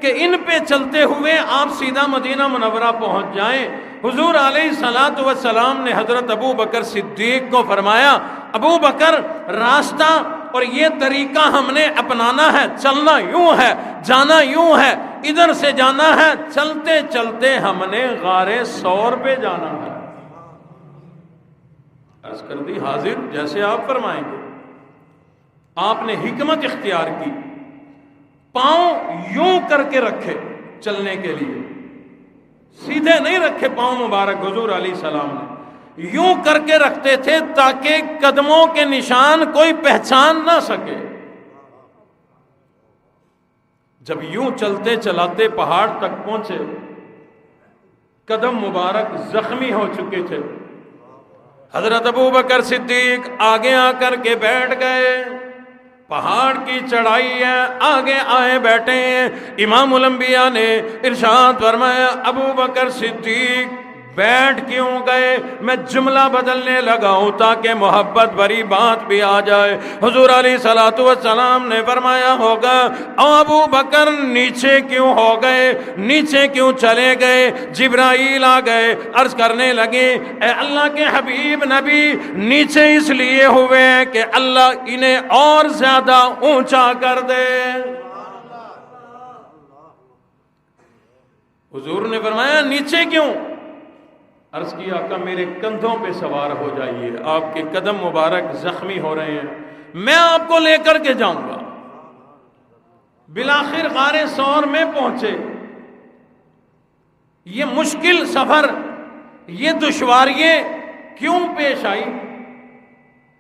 کہ ان پہ چلتے ہوئے آپ سیدھا مدینہ منورہ پہنچ جائیں۔ حضور علیہ الصلوۃ والسلام نے حضرت ابو بکر صدیق کو فرمایا ابو بکر راستہ اور یہ طریقہ ہم نے اپنانا ہے، چلنا یوں ہے، جانا یوں ہے، ادھر سے جانا ہے، چلتے چلتے ہم نے غار ثور پہ جانا ہے۔ عرض کر دی حاضر جیسے آپ فرمائیں گے۔ آپ نے حکمت اختیار کی، پاؤں یوں کر کے رکھے چلنے کے لیے، سیدھے نہیں رکھے پاؤں مبارک، حضور علیہ السلام نے یوں کر کے رکھتے تھے تاکہ قدموں کے نشان کوئی پہچان نہ سکے۔ جب یوں چلتے چلاتے پہاڑ تک پہنچے، قدم مبارک زخمی ہو چکے تھے، حضرت ابوبکر صدیق آگے آ کر کے بیٹھ گئے۔ پہاڑ کی چڑھائی ہے، آگے آئے بیٹھے ہیں۔ امام الانبیاء نے ارشاد فرمایا ابوبکر صدیق بیٹھ کیوں گئے؟ میں جملہ بدلنے لگا ہوں تاکہ محبت بھری بات بھی آ جائے۔ حضور علیہ الصلوۃ والسلام نے فرمایا ہوگا او ابو بکر نیچے کیوں ہو گئے، نیچے کیوں چلے گئے؟ جبرائیل آ گئے، عرض کرنے لگے اے اللہ کے حبیب نبی، نیچے اس لیے ہوئے ہیں کہ اللہ انہیں اور زیادہ اونچا کر دے۔ حضور نے فرمایا نیچے کیوں؟ عرض کیا آقا میرے کندھوں پہ سوار ہو جائیے، آپ کے قدم مبارک زخمی ہو رہے ہیں، میں آپ کو لے کر کے جاؤں گا۔ بالآخر غار ثور میں پہنچے۔ یہ مشکل سفر، یہ دشواریاں کیوں پیش آئی؟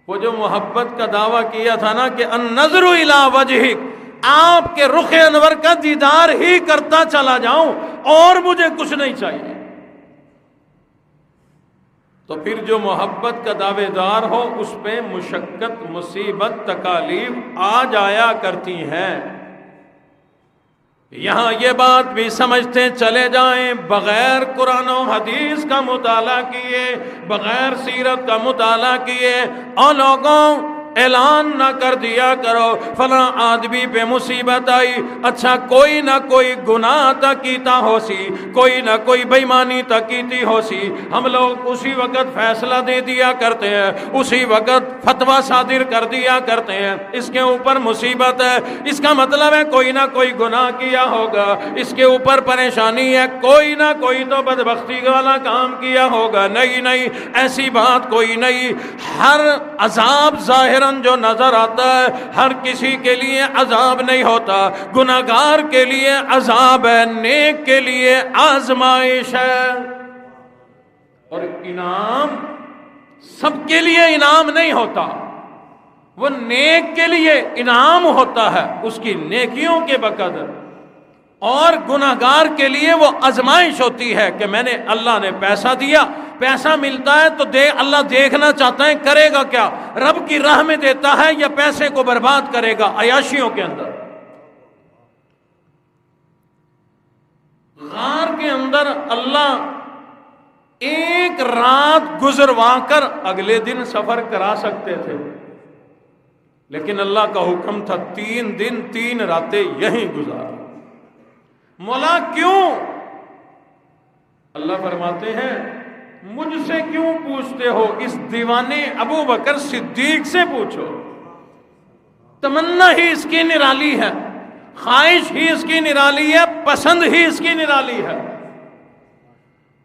وہ جو محبت کا دعویٰ کیا تھا نا کہ النظر الی وجہک، آپ کے رخ انور کا دیدار ہی کرتا چلا جاؤں اور مجھے کچھ نہیں چاہیے۔ تو پھر جو محبت کا دعوے دار ہو اس پہ مشقت، مصیبت، تکالیف آ جایا کرتی ہیں۔ یہاں یہ بات بھی سمجھتے چلے جائیں، بغیر قرآن و حدیث کا مطالعہ کیے، بغیر سیرت کا مطالعہ کیے اور لوگوں اعلان نہ کر دیا کرو فلاں آدمی پہ مصیبت آئی، اچھا کوئی نہ کوئی گناہ تا کیتا ہو سی، کوئی نہ کوئی بےمانی تا کیتی ہو سی، ہم لوگ اسی وقت فیصلہ دے دیا کرتے ہیں، اسی وقت فتویٰ صادر کر دیا کرتے ہیں، اس کے اوپر مصیبت ہے، اس کا مطلب ہے کوئی نہ کوئی گناہ کیا ہوگا، اس کے اوپر پریشانی ہے، کوئی نہ کوئی تو بدبختی والا کام کیا ہوگا۔ نہیں نہیں، ایسی بات کوئی نہیں۔ ہر عذاب ظاہر جو نظر آتا ہے ہر کسی کے لیے عذاب نہیں ہوتا، گناہگار کے لیے عذاب ہے، نیک کے لیے آزمائش ہے۔ اور انعام سب کے لیے انعام نہیں ہوتا، وہ نیک کے لیے انعام ہوتا ہے اس کی نیکیوں کے بقدر، اور گناہگار کے لیے وہ آزمائش ہوتی ہے کہ میں نے اللہ نے پیسہ دیا، پیسہ ملتا ہے تو اللہ دیکھنا چاہتا ہے کرے گا کیا، رب کی راہ میں دیتا ہے یا پیسے کو برباد کرے گا عیاشیوں کے اندر۔ غار کے اندر اللہ ایک رات گزروا کر اگلے دن سفر کرا سکتے تھے، لیکن اللہ کا حکم تھا 3 دن 3 راتیں یہیں گزار۔ مولا کیوں؟ اللہ فرماتے ہیں مجھ سے کیوں پوچھتے ہو، اس دیوانے ابو بکر صدیق سے پوچھو۔ تمنا ہی اس کی نرالی ہے، خواہش ہی اس کی نرالی ہے، پسند ہی اس کی نرالی ہے۔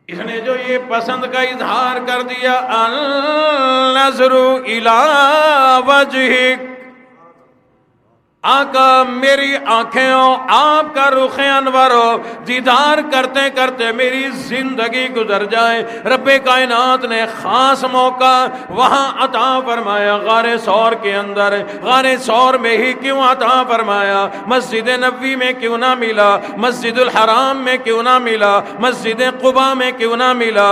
اس نے جو یہ پسند کا اظہار کر دیا، النظر الی وجہک، آقا میری آنکھیں ہو، آپ کا رخ انور ہو، دیدار کرتے کرتے میری زندگی گزر جائے۔ رب کائنات نے خاص موقع وہاں عطا فرمایا، غار ثور کے اندر۔ غار ثور میں ہی کیوں عطا فرمایا؟ مسجد نبوی میں کیوں نہ ملا، مسجد الحرام میں کیوں نہ ملا، مسجد قباء میں کیوں نہ ملا،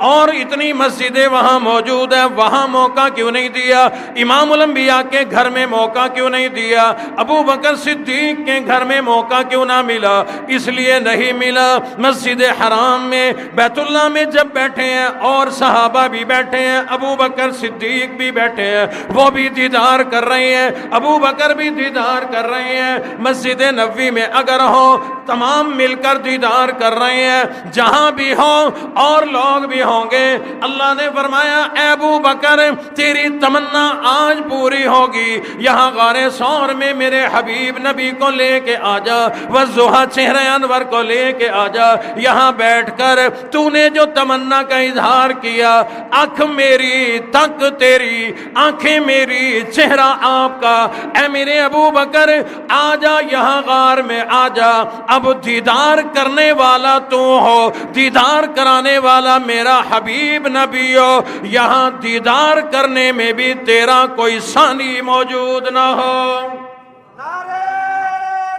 اور اتنی مسجدیں وہاں موجود ہیں، وہاں موقع کیوں نہیں دیا؟ امام الانبیاء کے گھر میں موقع کیوں نہیں دیا؟ ابو بکر صدیق کے گھر میں موقع کیوں نہ ملا؟ اس لیے نہیں ملا، مسجد حرام میں بیت اللہ میں جب بیٹھے ہیں اور صحابہ بھی بیٹھے ہیں، ابو بکر صدیق بھی بیٹھے ہیں، وہ بھی دیدار کر رہے ہیں، ابو بکر بھی دیدار کر رہے ہیں، مسجد نبوی میں اگر ہو تمام مل کر دیدار کر رہے ہیں، جہاں بھی ہوں اور لوگ بھی ہوں گے۔ اللہ نے فرمایا اے ابو بکر تیری تمنا آج پوری ہوگی، یہاں غار ثور میں میرے حبیب نبی کو لے کے آ جا، والضحیٰ چہرہ انور کو لے کے آ جا، یہاں بیٹھ کر تو نے جو تمنا کا اظہار کیا، آنکھ میری تک تیری، آنکھیں میری چہرہ آپ کا، اے میرے ابو بکر آ جا یہاں غار میں آ جا، اب دیدار کرنے والا تو ہو، دیدار کرانے والا میرا حبیب نبی ہو، یہاں دیدار کرنے میں بھی تیرا کوئی ثانی موجود نہ ہو۔ نعرہ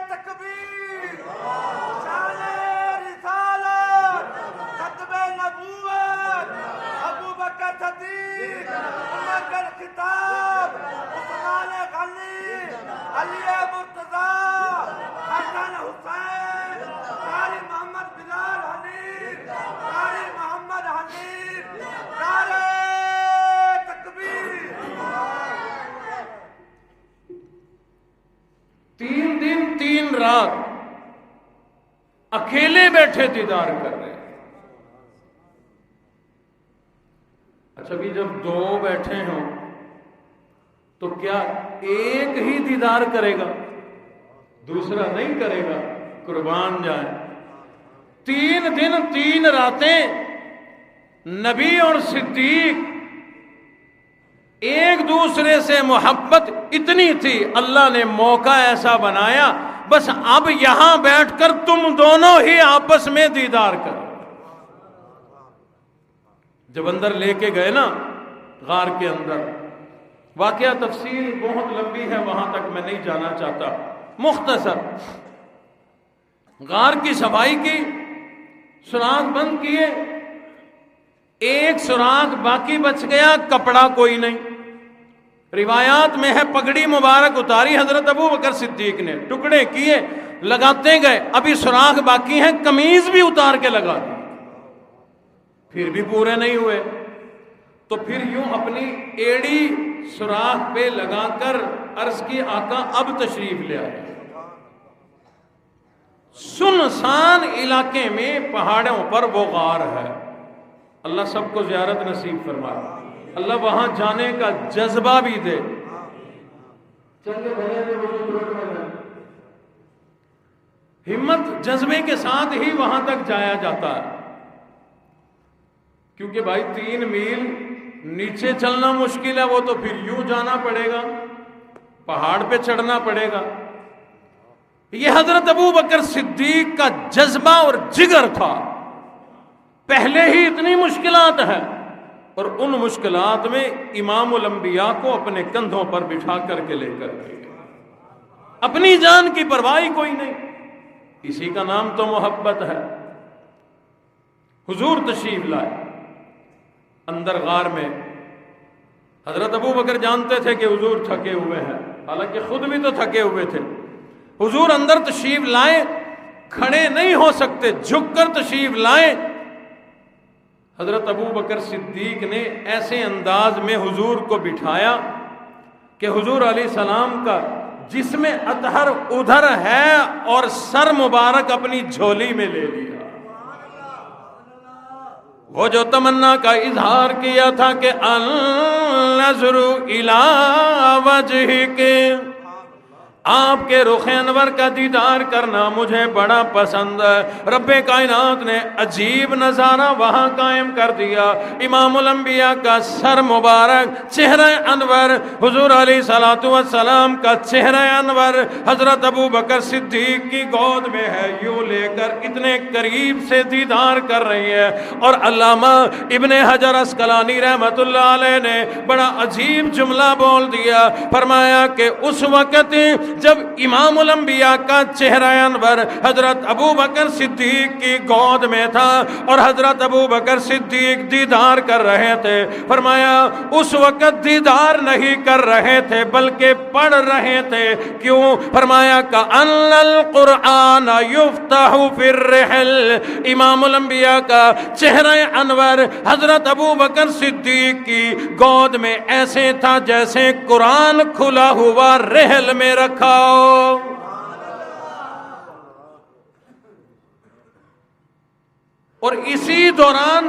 تکبیر، شان رسالت، ختم نبوت، ابو بکر صدیق، عمر بن خطاب، عثمان غنی، علی مرتضیٰ، حسن حسین، قاری محمد بلال حنیف، قاری محمد حنیف، نعرہ تکبیر۔ 3 دن 3 رات اکیلے بیٹھے دیدار کر رہے ہیں۔ اچھا بھی جب 2 بیٹھے ہوں تو کیا ایک ہی دیدار کرے گا، دوسرا نہیں کرے گا؟ قربان جائیں، 3 دن 3 راتیں نبی اور صدیق ایک دوسرے سے محبت اتنی تھی، اللہ نے موقع ایسا بنایا بس اب یہاں بیٹھ کر تم دونوں ہی آپس میں دیدار کرو۔ جب اندر لے کے گئے نا غار کے اندر، واقعہ تفصیل بہت لمبی ہے، وہاں تک میں نہیں جانا چاہتا، مختصر غار کی صفائی کی، سراغ بند کیے، ایک سراغ باقی بچ گیا، کپڑا کوئی نہیں۔ روایات میں ہے پگڑی مبارک اتاری حضرت ابو بکر صدیق نے، ٹکڑے کیے، لگاتے گئے، ابھی سراغ باقی ہیں، قمیض بھی اتار کے لگا دی، پھر بھی پورے نہیں ہوئے، تو پھر یوں اپنی ایڑی سوراخ پہ لگا کر عرض کی آقا اب تشریف لے آئے۔ سنسان علاقے میں پہاڑوں پر وہ غار ہے، اللہ سب کو زیارت نصیب فرمائے، اللہ وہاں جانے کا جذبہ بھی دے۔ ہمت جذبے کے ساتھ ہی وہاں تک جایا جاتا ہے، کیونکہ بھائی 3 میل نیچے چلنا مشکل ہے، وہ تو پھر یوں جانا پڑے گا، پہاڑ پہ چڑھنا پڑے گا۔ یہ حضرت ابو بکر صدیق کا جذبہ اور جگر تھا، پہلے ہی اتنی مشکلات ہیں اور ان مشکلات میں امام الانبیاء کو اپنے کندھوں پر بٹھا کر کے لے کر گئے، اپنی جان کی پرواہ کوئی نہیں، اسی کا نام تو محبت ہے۔ حضور تشریف لائے اندر غار میں، حضرت ابو بکر جانتے تھے کہ حضور تھکے ہوئے ہیں، حالانکہ خود بھی تو تھکے ہوئے تھے۔ حضور اندر تشریف لائے، کھڑے نہیں ہو سکتے، جھک کر تشریف لائے۔ حضرت ابو بکر صدیق نے ایسے انداز میں حضور کو بٹھایا کہ حضور علیہ السلام کا جسم اطہر ادھر ہے اور سر مبارک اپنی جھولی میں لے لیا۔ وہ جو تمنا کا اظہار کیا تھا کہ النظر الی وجہک، آپ کے رخ انور کا دیدار کرنا مجھے بڑا پسند ہے۔ رب کائنات نے عجیب نظارہ وہاں قائم کر دیا، امام الانبیاء کا سر مبارک، چہرہ انور، حضور علیہ الصلوۃ والسلام کا چہرہ انور حضرت ابو بکر صدیق کی گود میں ہے، یوں لے کر اتنے قریب سے دیدار کر رہی ہے۔ اور علامہ ابن حجر عسقلانی رحمۃ اللہ علیہ نے بڑا عجیب جملہ بول دیا، فرمایا کہ اس وقت جب امام الانبیاء کا چہرہ انور حضرت ابو بکر صدیق کی گود میں تھا اور حضرت ابو بکر صدیق دیدار کر رہے تھے، فرمایا اس وقت دیدار نہیں کر رہے تھے بلکہ پڑھ رہے تھے۔ کیوں؟ فرمایا کأن القرآن یفتح فی الرحل، امام الانبیاء کا چہرہ انور حضرت ابو بکر صدیق کی گود میں ایسے تھا جیسے قرآن کھلا ہوا رحل میں رکھا ہو۔ اور اسی دوران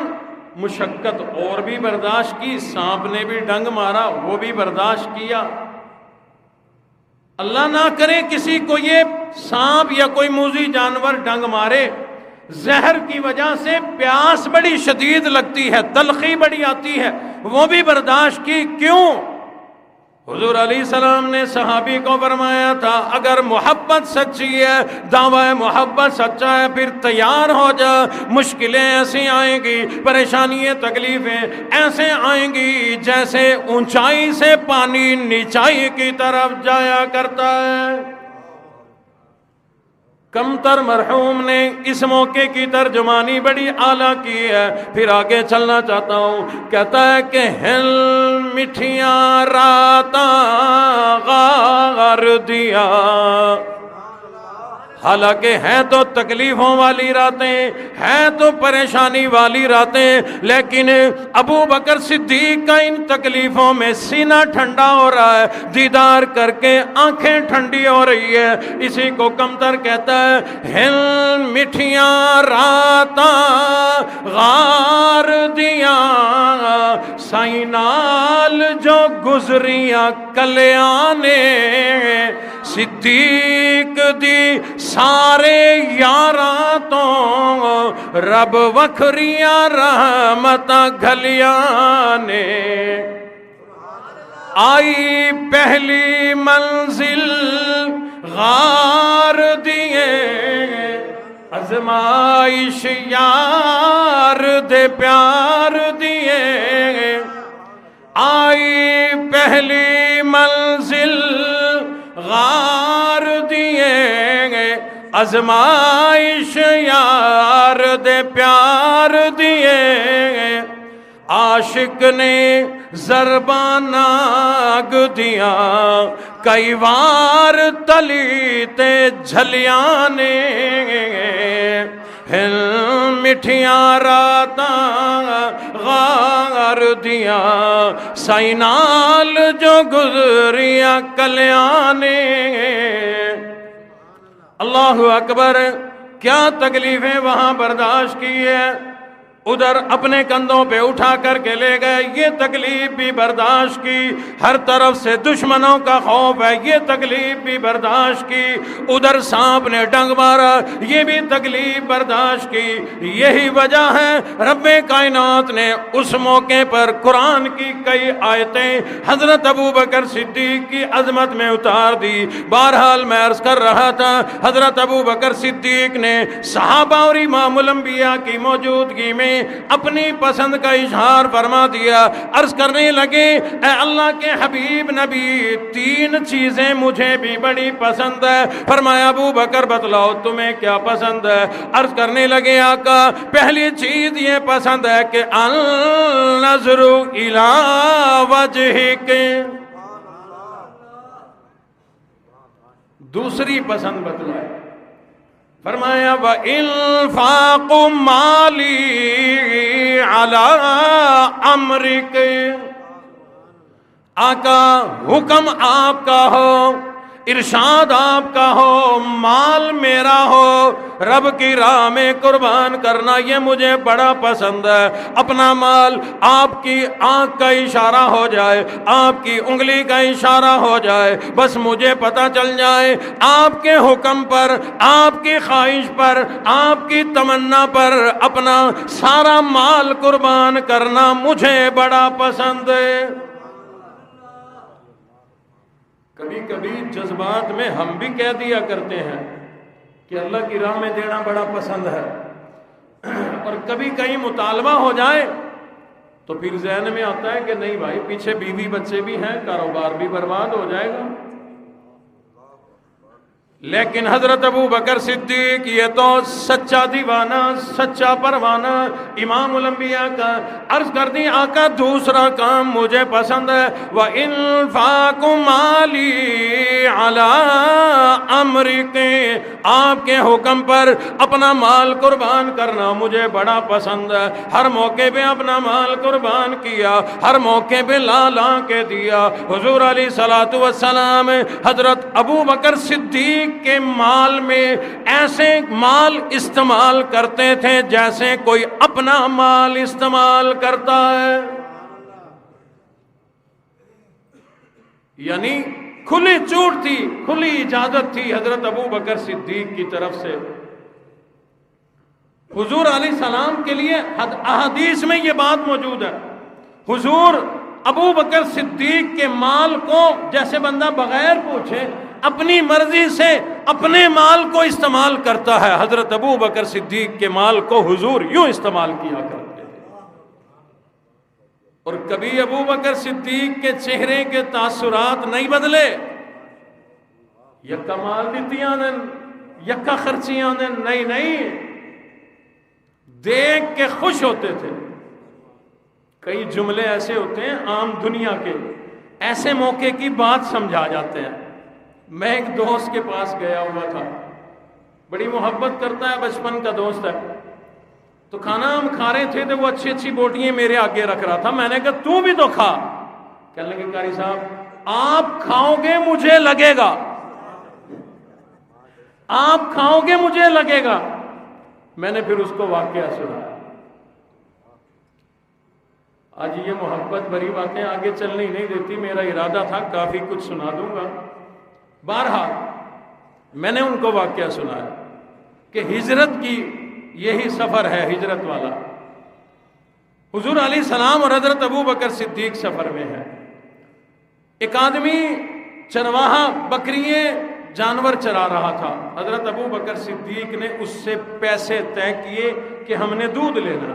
مشقت اور بھی برداشت کی، سانپ نے بھی ڈنگ مارا وہ بھی برداشت کیا۔ اللہ نہ کرے کسی کو یہ سانپ یا کوئی موذی جانور ڈنگ مارے، زہر کی وجہ سے پیاس بڑی شدید لگتی ہے، تلخی بڑی آتی ہے، وہ بھی برداشت کی۔ کیوں؟ حضور علیہ السلام نے صحابی کو فرمایا تھا اگر محبت سچی ہے، دعوی محبت سچا ہے، پھر تیار ہو جا، مشکلیں ایسی آئیں گی، پریشانیاں تکلیفیں ایسے آئیں گی جیسے اونچائی سے پانی نیچائی کی طرف جایا کرتا ہے۔ کمتر مرحوم نے اس موقع کی ترجمانی بڑی اعلیٰ کی ہے، پھر آگے چلنا چاہتا ہوں۔ کہتا ہے کہ ہل مٹھیاں راتاں غار دیا، حالانکہ ہیں تو تکلیفوں والی راتیں، ہیں تو پریشانی والی راتیں، لیکن ابو بکر صدیق کا ان تکلیفوں میں سینہ ٹھنڈا ہو رہا ہے، دیدار کر کے آنکھیں ٹھنڈی ہو رہی ہے۔ اسی کو کمتر کہتا ہے ہل مٹھیاں راتاں غار دیا، سائنال جو گزریاں کلیاں نے، صدیق دی سارے یاراں تو رب وکھریاں رحمتاں گھلیاں نے، آئی پہلی منزل غار دیے، ازمائش یار دے پیار دیے، آئی پہلی منزل غار دیے، ازمائش یار دے پیار دیے، عاشق نے ضرباں ناگ دیا، کئی وار تلی تے جھلیاں نے، ہل مٹھیاں راتاں غار دیا، سائنال جو گزریاں کلیاں نے۔ اللہ اکبر، کیا تکلیفیں وہاں برداشت کی ہے، ادھر اپنے کندھوں پہ اٹھا کر کے لے گئے، یہ تکلیف بھی برداشت کی، ہر طرف سے دشمنوں کا خوف ہے، یہ تکلیف بھی برداشت کی، ادھر سانپ نے ڈنگ مارا، یہ بھی تکلیف برداشت کی۔ یہی وجہ ہے رب کائنات نے اس موقع پر قرآن کی کئی آیتیں حضرت ابو بکر صدیق کی عظمت میں اتار دی۔ بہرحال میں عرض کر رہا تھا حضرت ابو بکر صدیق نے صحابہ اور امام الانبیاء کی موجودگی میں اپنی پسند کا اظہار فرما دیا۔ عرض کرنے لگے اے اللہ کے حبیب نبی، تین چیزیں مجھے بھی بڑی پسند ہے۔ فرمایا ابو بکر بتلاؤ تمہیں کیا پسند ہے؟ عرض کرنے لگے آقا پہلی چیز یہ پسند ہے کہ النظر الی وجہک، دوسری پسند بتلائے۔ فرمایا وَإِنفَاقُ مَالِي عَلَىٰ أَمْرِكَ، آقا حکم آپ کا ہو، ارشاد آپ کا ہو، مال میرا ہو، رب کی راہ میں قربان کرنا یہ مجھے بڑا پسند ہے۔ اپنا مال آپ کی آنکھ کا اشارہ ہو جائے، آپ کی انگلی کا اشارہ ہو جائے، بس مجھے پتہ چل جائے آپ کے حکم پر، آپ کی خواہش پر، آپ کی تمنا پر اپنا سارا مال قربان کرنا مجھے بڑا پسند ہے۔ کبھی کبھی جذبات میں ہم بھی کہہ دیا کرتے ہیں کہ اللہ کی راہ میں دینا بڑا پسند ہے، اور کبھی کہیں مطالبہ ہو جائے تو پھر ذہن میں آتا ہے کہ نہیں بھائی پیچھے بیوی بچے بھی ہیں، کاروبار بھی برباد ہو جائے گا۔ لیکن حضرت ابو بکر صدیق یہ تو سچا دیوانہ، سچا پروانہ امام الانبیاء کا عرض کر دی آقا دوسرا کام مجھے پسند ہے، وَإِنفَاقُ مَالِي عَلَىٰ أَمْرِكِ، آپ کے حکم پر اپنا مال قربان کرنا مجھے بڑا پسند ہے۔ ہر موقع پہ اپنا مال قربان کیا، ہر موقع پہ لا لا کے دیا۔ حضور علیہ الصلوۃ والسلام حضرت ابو بکر صدیق کے مال میں ایسے مال استعمال کرتے تھے جیسے کوئی اپنا مال استعمال کرتا ہے، یعنی کھلی چھوٹ تھی، کھلی اجازت تھی حضرت ابو بکر صدیق کی طرف سے۔ حضور علیہ السلام کے لیے احادیث میں یہ بات موجود ہے، حضور ابو بکر صدیق کے مال کو جیسے بندہ بغیر پوچھے اپنی مرضی سے اپنے مال کو استعمال کرتا ہے، حضرت ابو بکر صدیق کے مال کو حضور یوں استعمال کیا کرتے تھے۔ اور کبھی ابو بکر صدیق کے چہرے کے تاثرات نہیں بدلے، یکا مال دیتیاں نے یکا خرچیاں نے، نہیں دیکھ کے خوش ہوتے تھے۔ کئی جملے ایسے ہوتے ہیں عام دنیا کے، ایسے موقع کی بات سمجھا جاتے ہیں۔ میں ایک دوست کے پاس گیا ہوا تھا، بڑی محبت کرتا ہے، بچپن کا دوست ہے، تو کھانا ہم کھا رہے تھے تو وہ اچھی اچھی بوٹیاں میرے آگے رکھ رہا تھا۔ میں نے کہا تو بھی تو کھا، کہنے لگے قاری صاحب آپ کھاؤ گے مجھے لگے گا، آپ کھاؤ گے مجھے لگے گا۔ میں نے پھر اس کو واقعہ سنایا۔ آج یہ محبت بھری باتیں آگے چلنے نہیں دیتی، میرا ارادہ تھا کافی کچھ سنا دوں گا۔ بہرحال میں نے ان کو واقعہ سنایا کہ ہجرت کی یہی سفر ہے، ہجرت والا۔ حضور علیہ السلام اور حضرت ابو بکر صدیق سفر میں ہے۔ ایک آدمی چرواہا بکریے جانور چرا رہا تھا، حضرت ابو بکر صدیق نے اس سے پیسے طے کیے کہ ہم نے دودھ لینا،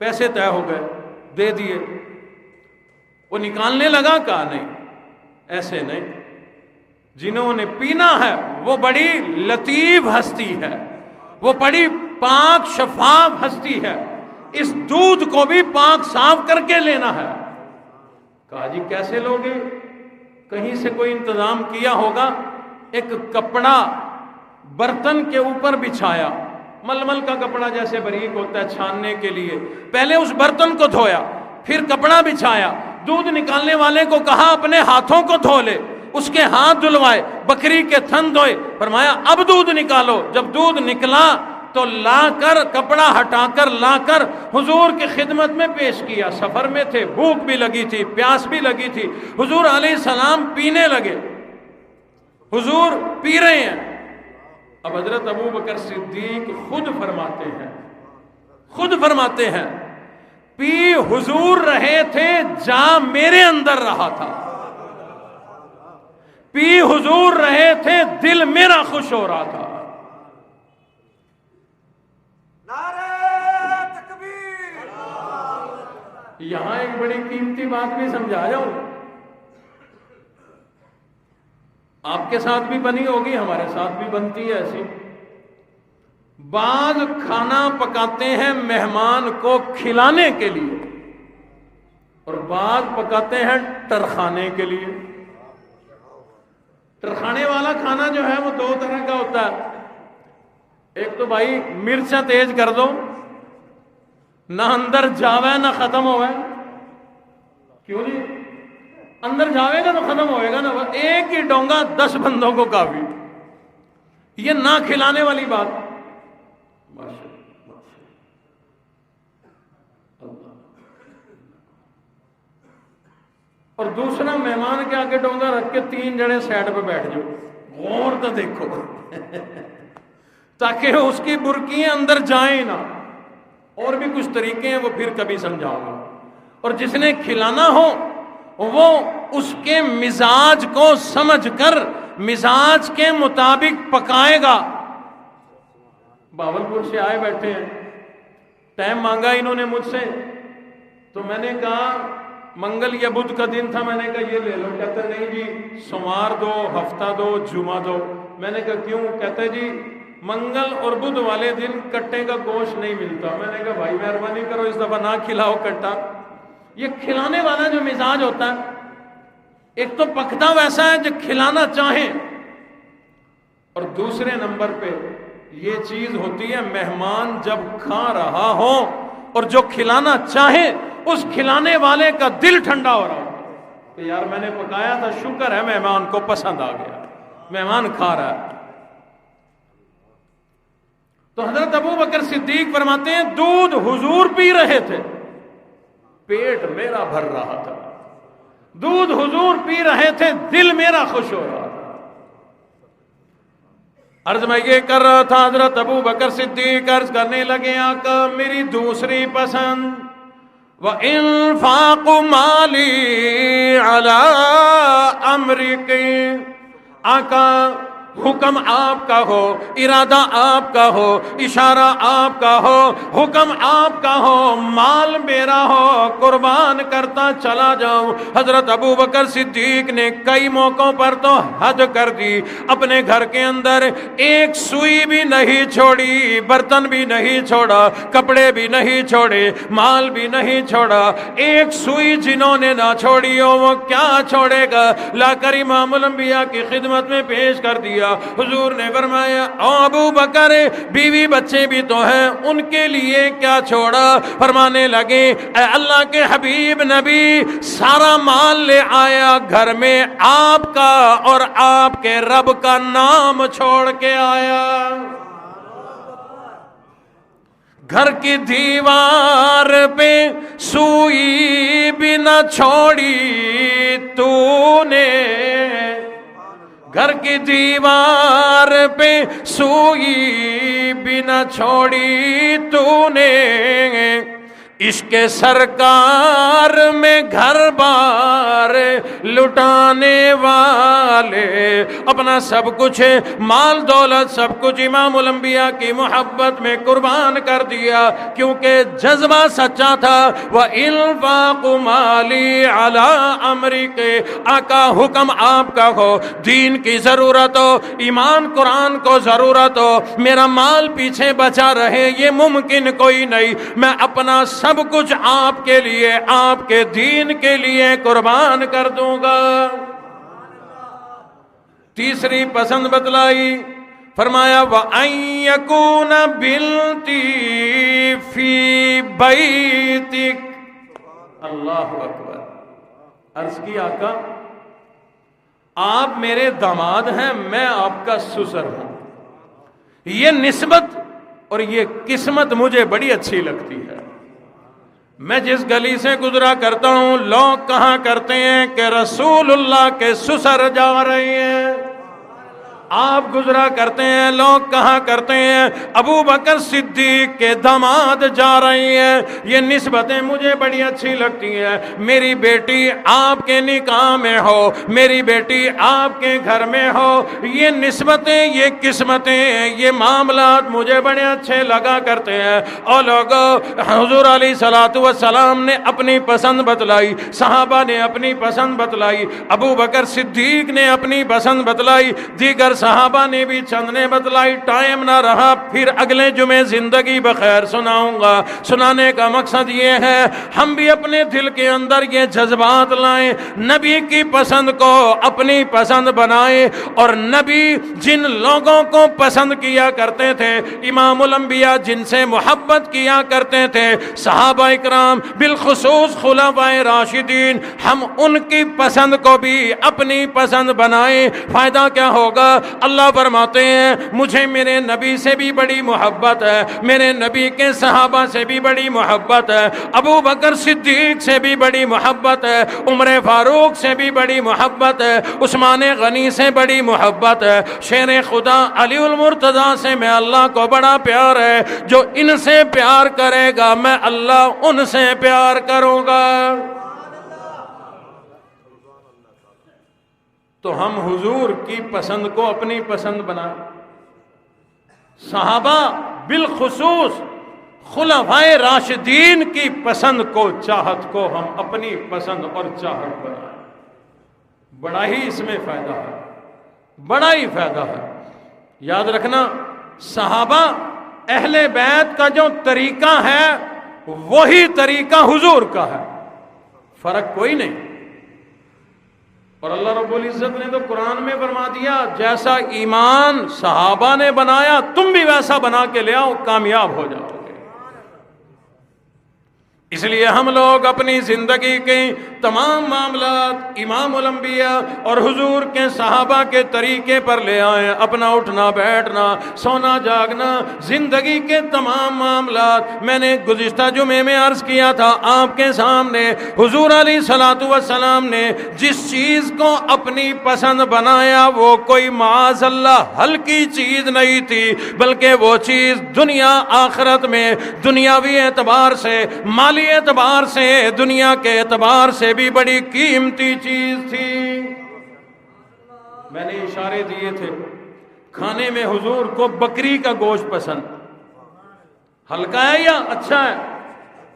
پیسے طے ہو گئے، دے دیے۔ وہ نکالنے لگا، کہا نہیں ایسے نہیں، جنہوں نے پینا ہے وہ بڑی لطیف ہستی ہے، وہ بڑی پاک شفاف ہستی ہے، اس دودھ کو بھی پاک صاف کر کے لینا ہے۔ کہا جی کیسے لوگے؟ کہیں سے کوئی انتظام کیا ہوگا۔ ایک کپڑا برتن کے اوپر بچھایا، ململ کا کپڑا جیسے باریک ہوتا ہے چھاننے کے لیے، پہلے اس برتن کو دھویا، پھر کپڑا بچھایا، دودھ نکالنے والے کو کہا اپنے ہاتھوں کو دھو لے، اس کے ہاتھ دھلوائے، بکری کے تھن دھوئے، فرمایا اب دودھ نکالو۔ جب دودھ نکلا تو لا کر کپڑا ہٹا کر لا کر حضور کی خدمت میں پیش کیا۔ سفر میں تھے، بھوک بھی لگی تھی، پیاس بھی لگی تھی، حضور علیہ السلام پینے لگے، حضور پی رہے ہیں۔ اب حضرت ابو بکر صدیق خود فرماتے ہیں پی حضور رہے تھے جا میرے اندر رہا تھا، پی حضور رہے تھے دل میرا خوش ہو رہا تھا۔ نعرہ تکبیر! یہاں ایک بڑی قیمتی بات بھی سمجھا جاؤں، آپ کے ساتھ بھی بنی ہوگی، ہمارے ساتھ بھی بنتی ہے ایسی۔ بعض کھانا پکاتے ہیں مہمان کو کھلانے کے لیے اور بعض پکاتے ہیں ٹرخانے کے لیے۔ ٹرخانے والا کھانا جو ہے وہ دو طرح کا ہوتا ہے، ایک تو بھائی مرچیں تیز کر دو، نہ اندر جاوے نہ ختم ہوئے۔ کیوں جی؟ اندر جاوے گا تو ختم ہوئے گا نا، ایک ہی ڈونگا 10 بندوں کو کافی۔ یہ نہ کھلانے والی بات۔ اور دوسرا مہمان کے آگے ڈونگا رکھ کے 3 جنے سائڈ پہ بیٹھ جاؤ، غور تو دیکھو تاکہ اس کی برکیاں اندر جائیں نہ۔ اور بھی کچھ طریقے ہیں، وہ پھر کبھی سمجھاؤں گا۔ اور جس نے کھلانا ہو وہ اس کے مزاج کو سمجھ کر مزاج کے مطابق پکائے گا۔ باولپور سے آئے بیٹھے ہیں، ٹائم مانگا انہوں نے مجھ سے، تو میں نے کہا منگل یا بدھ کا دن تھا، میں نے کہا یہ لے لو، کہتے نہیں جی سوموار دو، ہفتہ دو، جمعہ دو۔ میں نے کہا کیوں؟ کہتے جی منگل اور بدھ والے دن کٹے کا گوشت نہیں ملتا۔ میں نے کہا بھائی مہربانی کرو اس دفعہ نہ کھلاؤ کٹا۔ یہ کھلانے والا جو مزاج ہوتا ہے، ایک تو پکتا ویسا ہے جو کھلانا چاہے، اور دوسرے نمبر پہ یہ چیز ہوتی ہے مہمان جب کھا رہا ہو اور جو کھلانا چاہے اس کھلانے والے کا دل ٹھنڈا ہو رہا ہو کہ یار میں نے پکایا تھا، شکر ہے مہمان کو پسند آ گیا، مہمان کھا رہا ہے۔ تو حضرت ابو بکر صدیق فرماتے ہیں دودھ حضور پی رہے تھے، پیٹ میرا بھر رہا تھا، دودھ حضور پی رہے تھے، دل میرا خوش ہو رہا تھا۔ عرض میں یہ کر رہا تھا، حضرت ابو بکر صدیق عرض کرنے لگے آقا میری دوسری پسند وَإِنفَاقُ مَالِي عَلَىٰ أَمْرِكِ، آقا حکم آپ کا ہو، ارادہ آپ کا ہو، اشارہ آپ کا ہو، حکم آپ کا ہو، مال میرا ہو، قربان کرتا چلا جاؤں۔ حضرت ابو بکر صدیق نے کئی موقعوں پر تو حد کر دی، اپنے گھر کے اندر ایک سوئی بھی نہیں چھوڑی، برتن بھی نہیں چھوڑا، کپڑے بھی نہیں چھوڑے، مال بھی نہیں چھوڑا۔ ایک سوئی جنہوں نے نہ چھوڑی ہو وہ کیا چھوڑے گا؟ لا کر امام الانبیاء کی خدمت میں پیش کر دیا۔ حضور نے فرمایا او ابو بکر بیوی بچے بھی تو ہیں، ان کے لیے کیا چھوڑا؟ فرمانے لگے اے اللہ کے حبیب نبی سارا مال لے آیا، گھر میں آپ کا اور آپ کے رب کا نام چھوڑ کے آیا۔ گھر کی دیوار پہ سوئی بھی نہ چھوڑی تو نے، گھر کی دیوار پہ سوئی بھی نہ چھوڑی تو نے، عشق سرکار میں گھر بار لٹانے والے، اپنا سب کچھ مال دولت سب کچھ امام الانبیاء کی محبت میں قربان کر دیا، کیونکہ جذبہ سچا تھا۔ وَإِنفَاقُ مَالِي عَلَىٰ أَمْرِكِ، آقا حکم آپ کا ہو، دین کی ضرورت ہو، ایمان قرآن کو ضرورت ہو، میرا مال پیچھے بچا رہے یہ ممکن کوئی نہیں، میں اپنا سب کچھ آپ کے لیے آپ کے دین کے لیے قربان کر دوں گا۔ تیسری پسند بتلائی، فرمایا وَأَن يَكُونَ بِنْتِي فِي بَيْتِكَ، اللہ اکبر۔ عرض کی آقا آپ میرے داماد ہیں، میں آپ کا سسر ہوں، یہ نسبت اور یہ قسمت مجھے بڑی اچھی لگتی ہے۔ میں جس گلی سے گزرا کرتا ہوں لوگ کہا کرتے ہیں کہ رسول اللہ کے سسر جا رہے ہیں، آپ گزرا کرتے ہیں لوگ کہا کرتے ہیں ابو بکر صدیق کے داماد جا رہی ہیں، یہ نسبتیں مجھے بڑی اچھی لگتی ہیں۔ میری بیٹی آپ کے نکاح میں ہو، میری بیٹی آپ کے گھر میں ہو، یہ نسبتیں یہ قسمتیں یہ معاملات مجھے بڑے اچھے لگا کرتے ہیں۔ اور لوگوں حضور علیہ الصلوۃ والسلام نے اپنی پسند بتلائی، صحابہ نے اپنی پسند بتلائی، ابو بکر صدیق نے اپنی پسند بتلائی، دیگر صحابہ نے بھی چند نے بتلائی۔ ٹائم نہ رہا، پھر اگلے جمعے زندگی بخیر سناؤں گا۔ سنانے کا مقصد یہ ہے ہم بھی اپنے دل کے اندر یہ جذبات لائیں، نبی کی پسند کو اپنی پسند بنائیں، اور نبی جن لوگوں کو پسند کیا کرتے تھے، امام الانبیاء جن سے محبت کیا کرتے تھے، صحابہ اکرام بالخصوص خلفائے راشدین، ہم ان کی پسند کو بھی اپنی پسند بنائیں۔ فائدہ کیا ہوگا؟ اللہ فرماتے ہیں مجھے میرے نبی سے بھی بڑی محبت ہے، میرے نبی کے صحابہ سے بھی بڑی محبت ہے، ابو بکر صدیق سے بھی بڑی محبت ہے، عمر فاروق سے بھی بڑی محبت ہے، عثمان غنی سے بڑی محبت ہے، شیر خدا علی المرتضی سے میں اللہ کو بڑا پیار ہے، جو ان سے پیار کرے گا میں اللہ ان سے پیار کروں گا۔ تو ہم حضور کی پسند کو اپنی پسند بنائیں، صحابہ بالخصوص خلفائے راشدین کی پسند کو چاہت کو ہم اپنی پسند اور چاہت بنائیں، بڑا ہی اس میں فائدہ ہے، بڑا ہی فائدہ ہے۔ یاد رکھنا صحابہ اہل بیت کا جو طریقہ ہے وہی طریقہ حضور کا ہے، فرق کوئی نہیں۔ اور اللہ رب العزت نے تو قرآن میں فرما دیا جیسا ایمان صحابہ نے بنایا تم بھی ویسا بنا کے لے آؤ، کامیاب ہو جاؤ گے۔ اس لیے ہم لوگ اپنی زندگی کے تمام معاملات امام الانبیاء اور حضور کے صحابہ کے طریقے پر لے آئیں۔ اپنا اٹھنا بیٹھنا، سونا جاگنا، زندگی کے تمام معاملات، میں نے گزشتہ جمعے میں عرض کیا تھا آپ کے سامنے، حضور علیہ الصلوۃ والسلام نے جس چیز کو اپنی پسند بنایا وہ کوئی معاذ اللہ ہلکی چیز نہیں تھی، بلکہ وہ چیز دنیا آخرت میں دنیاوی اعتبار سے، مالی اعتبار سے، دنیا کے اعتبار سے بھی بڑی قیمتی چیز تھی۔ میں نے اشارے دیے تھے، کھانے میں حضور کو بکری کا گوشت پسند، ہلکا ہے یا اچھا ہے؟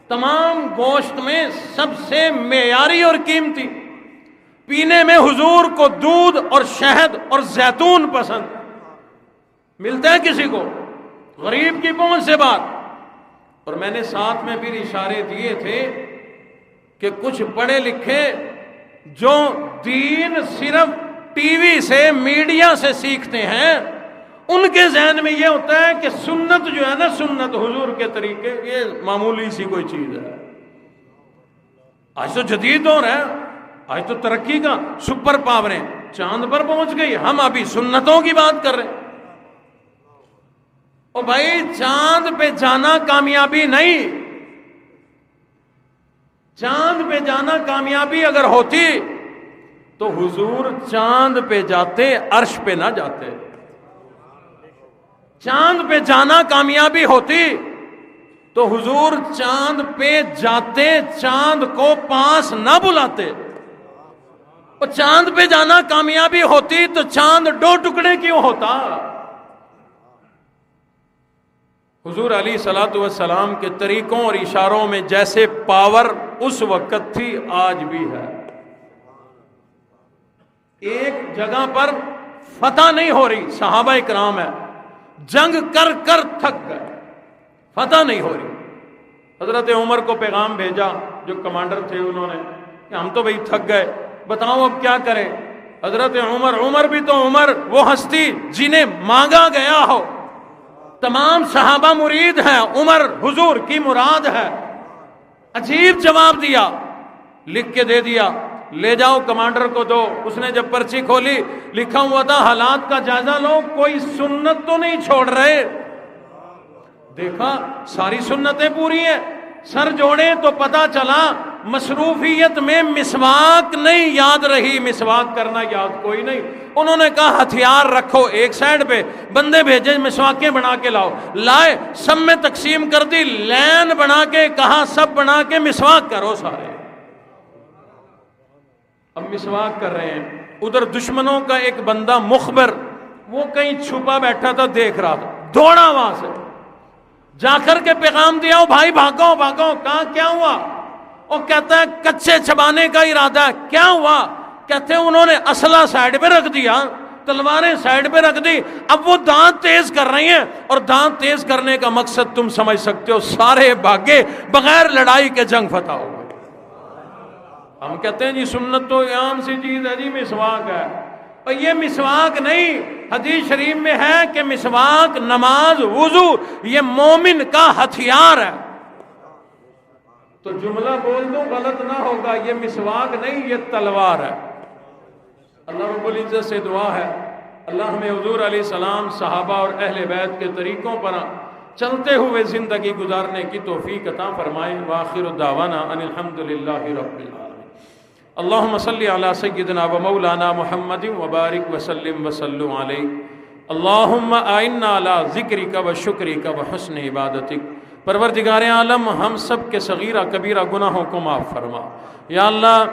تمام گوشت میں سب سے معیاری اور قیمتی۔ پینے میں حضور کو دودھ اور شہد اور زیتون پسند، ملتا ہے کسی کو؟ غریب کی پہنچ سے بات۔ اور میں نے ساتھ میں پھر اشارے دیے تھے کہ کچھ پڑھے لکھے جو دین صرف ٹی وی سے، میڈیا سے سیکھتے ہیں، ان کے ذہن میں یہ ہوتا ہے کہ سنت جو ہے نا، سنت حضور کے طریقے، یہ معمولی سی کوئی چیز ہے۔ آج تو جدید دور ہے، آج تو ترقی کا سپر پاوریں، چاند پر پہنچ گئی، ہم ابھی سنتوں کی بات کر رہے ہیں۔ او بھائی چاند پہ جانا کامیابی نہیں، چاند پہ جانا کامیابی اگر ہوتی تو حضور چاند پہ جاتے، عرش پہ نہ جاتے۔ چاند پہ جانا کامیابی ہوتی تو حضور چاند پہ جاتے، چاند کو پاس نہ بلاتے۔ اور چاند پہ جانا کامیابی ہوتی تو چاند دو ٹکڑے کیوں ہوتا؟ حضور علیہ الصلوۃ والسلام کے طریقوں اور اشاروں میں جیسے پاور اس وقت تھی آج بھی ہے۔ ایک جگہ پر فتح نہیں ہو رہی، صحابہ اکرام ہے، جنگ کر کر تھک گئے، فتح نہیں ہو رہی۔ حضرت عمر کو پیغام بھیجا، جو کمانڈر تھے، انہوں نے کہ ہم تو بھئی تھک گئے، بتاؤ اب کیا کریں۔ حضرت عمر بھی تو عمر، وہ ہستی جنہیں مانگا گیا ہو، تمام صحابہ مرید ہیں، عمر حضور کی مراد ہے۔ عجیب جواب دیا، لکھ کے دے دیا، لے جاؤ کمانڈر کو دو۔ اس نے جب پرچی کھولی، لکھا ہوا تھا حالات کا جائزہ لو، کوئی سنت تو نہیں چھوڑ رہے۔ دیکھا ساری سنتیں پوری ہیں، سر جوڑے تو پتا چلا مصروفیت میں مسواک نہیں یاد رہی، مسواک کرنا یاد کوئی نہیں۔ انہوں نے کہا ہتھیار رکھو ایک سائڈ پہ، بندے بھیجے مسواکیں بنا کے لاؤ، لائے، سب میں تقسیم کر دی، لین بنا کے کہا سب بنا کے مسواک کرو سارے۔ اب مسواک کر رہے ہیں، ادھر دشمنوں کا ایک بندہ مخبر، وہ کہیں چھپا بیٹھا تھا، دیکھ رہا تھا، دوڑا وہاں سے، جا کر کے پیغام دیا، او بھائی بھاگو بھاگو۔ کہا کیا ہوا؟ وہ کہتا ہے کچے چبانے کا ارادہ ہے۔ کیا ہوا؟ کہتے ہیں انہوں نے اسلحہ سائیڈ پہ رکھ دیا، تلواریں سائیڈ پہ رکھ دی، اب وہ دانت تیز کر رہی ہیں، اور دانت تیز کرنے کا مقصد تم سمجھ سکتے ہو، سارے بھاگے، بغیر لڑائی کے جنگ فتح ہو گئی۔ ہم کہتے ہیں جی سنت تو عام سی چیز ہے جی، مسواک ہے، اور یہ مسواک نہیں، حدیث شریف میں ہے کہ مسواک نماز وضو یہ مومن کا ہتھیار ہے۔ تو جملہ بول دو غلط نہ ہوگا، یہ مسواک نہیں، یہ تلوار ہے۔ اللہ رب العزت سے دعا ہے اللہ ہمیں حضور علیہ السلام، صحابہ اور اہل بیت کے طریقوں پر چلتے ہوئے زندگی گزارنے کی توفیق عطا فرمائے۔ وآخر دعوانا ان الحمد للہ رب العالمین۔ اللہم صلی علی سیدنا و مولانا محمد وبارک وسلم وسلم علیہ۔ اللہم اعنا علی ذکرک و شکرک و حسن عبادتک۔ پروردگار عالم ہم سب کے صغیرہ کبیرہ گناہوں کو معاف فرما۔ یا اللہ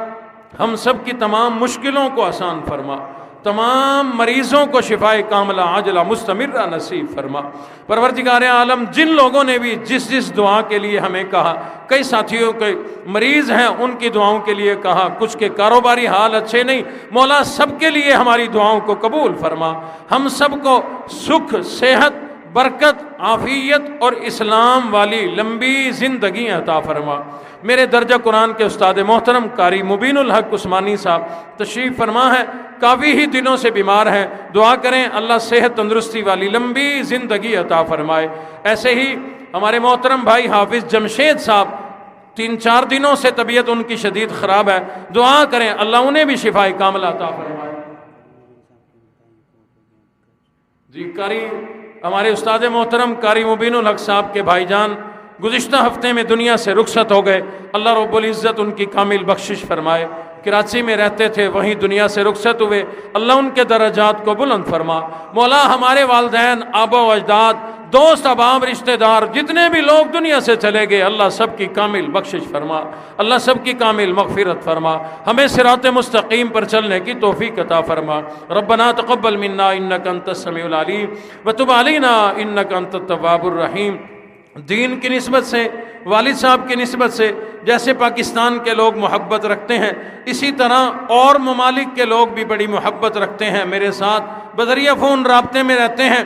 ہم سب کی تمام مشکلوں کو آسان فرما، تمام مریضوں کو شفائے کاملہ عاجلہ مستمرہ نصیب فرما۔ پروردگار عالم جن لوگوں نے بھی جس جس دعا کے لیے ہمیں کہا، کئی ساتھیوں کے مریض ہیں ان کی دعاؤں کے لیے کہا، کچھ کے کاروباری حال اچھے نہیں، مولا سب کے لیے ہماری دعاؤں کو قبول فرما، ہم سب کو سکھ، صحت، برکت، عافیت اور اسلام والی لمبی زندگی عطا فرما۔ میرے درجہ قرآن کے استاد محترم قاری مبین الحق عثمانی صاحب تشریف فرما ہے، کافی ہی دنوں سے بیمار ہیں، دعا کریں اللہ صحت تندرستی والی لمبی زندگی عطا فرمائے۔ ایسے ہی ہمارے محترم بھائی حافظ جمشید صاحب 3-4 دنوں سے طبیعت ان کی شدید خراب ہے، دعا کریں اللہ انہیں بھی شفائے کاملہ عطا فرمائے۔ جی قاری ہمارے استاد محترم قاری مبین الحق صاحب کے بھائی جان گزشتہ ہفتے میں دنیا سے رخصت ہو گئے، اللہ رب العزت ان کی کامل بخشش فرمائے۔ کراچی میں رہتے تھے وہیں دنیا سے رخصت ہوئے، اللہ ان کے درجات کو بلند فرما۔ مولا ہمارے والدین، آبا و اجداد، دوست احباب، رشتہ دار جتنے بھی لوگ دنیا سے چلے گئے، اللہ سب کی کامل بخشش فرما، اللہ سب کی کامل مغفرت فرما، ہمیں صراط مستقیم پر چلنے کی توفیق عطا فرما۔ ربنا تقبل منا انک انت السمیع العلیم وتب علینا انک انت التواب الرحیم۔ دین کی نسبت سے، والد صاحب کی نسبت سے جیسے پاکستان کے لوگ محبت رکھتے ہیں، اسی طرح اور ممالک کے لوگ بھی بڑی محبت رکھتے ہیں، میرے ساتھ بذریعہ فون رابطے میں رہتے ہیں۔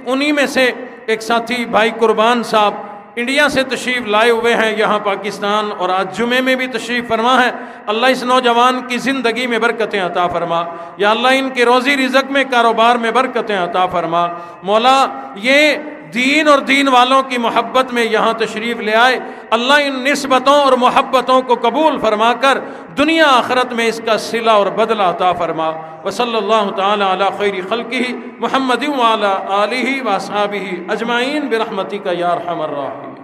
انہی میں سے ایک ساتھی بھائی قربان صاحب انڈیا سے تشریف لائے ہوئے ہیں یہاں پاکستان، اور آج جمعے میں بھی تشریف فرما ہے۔ اللہ اس نوجوان کی زندگی میں برکتیں عطا فرما، یا اللہ ان کے روزی رزق میں، کاروبار میں برکتیں عطا فرما۔ مولا یہ دین اور دین والوں کی محبت میں یہاں تشریف لے آئے، اللہ ان نسبتوں اور محبتوں کو قبول فرما کر دنیا آخرت میں اس کا صلہ اور بدلہ عطا فرما۔ وصلی اللہ تعالی علی خیر خلقہ محمد وعلی آلہ واصحابہ اجمعین برحمتک یا ارحم الراحمین۔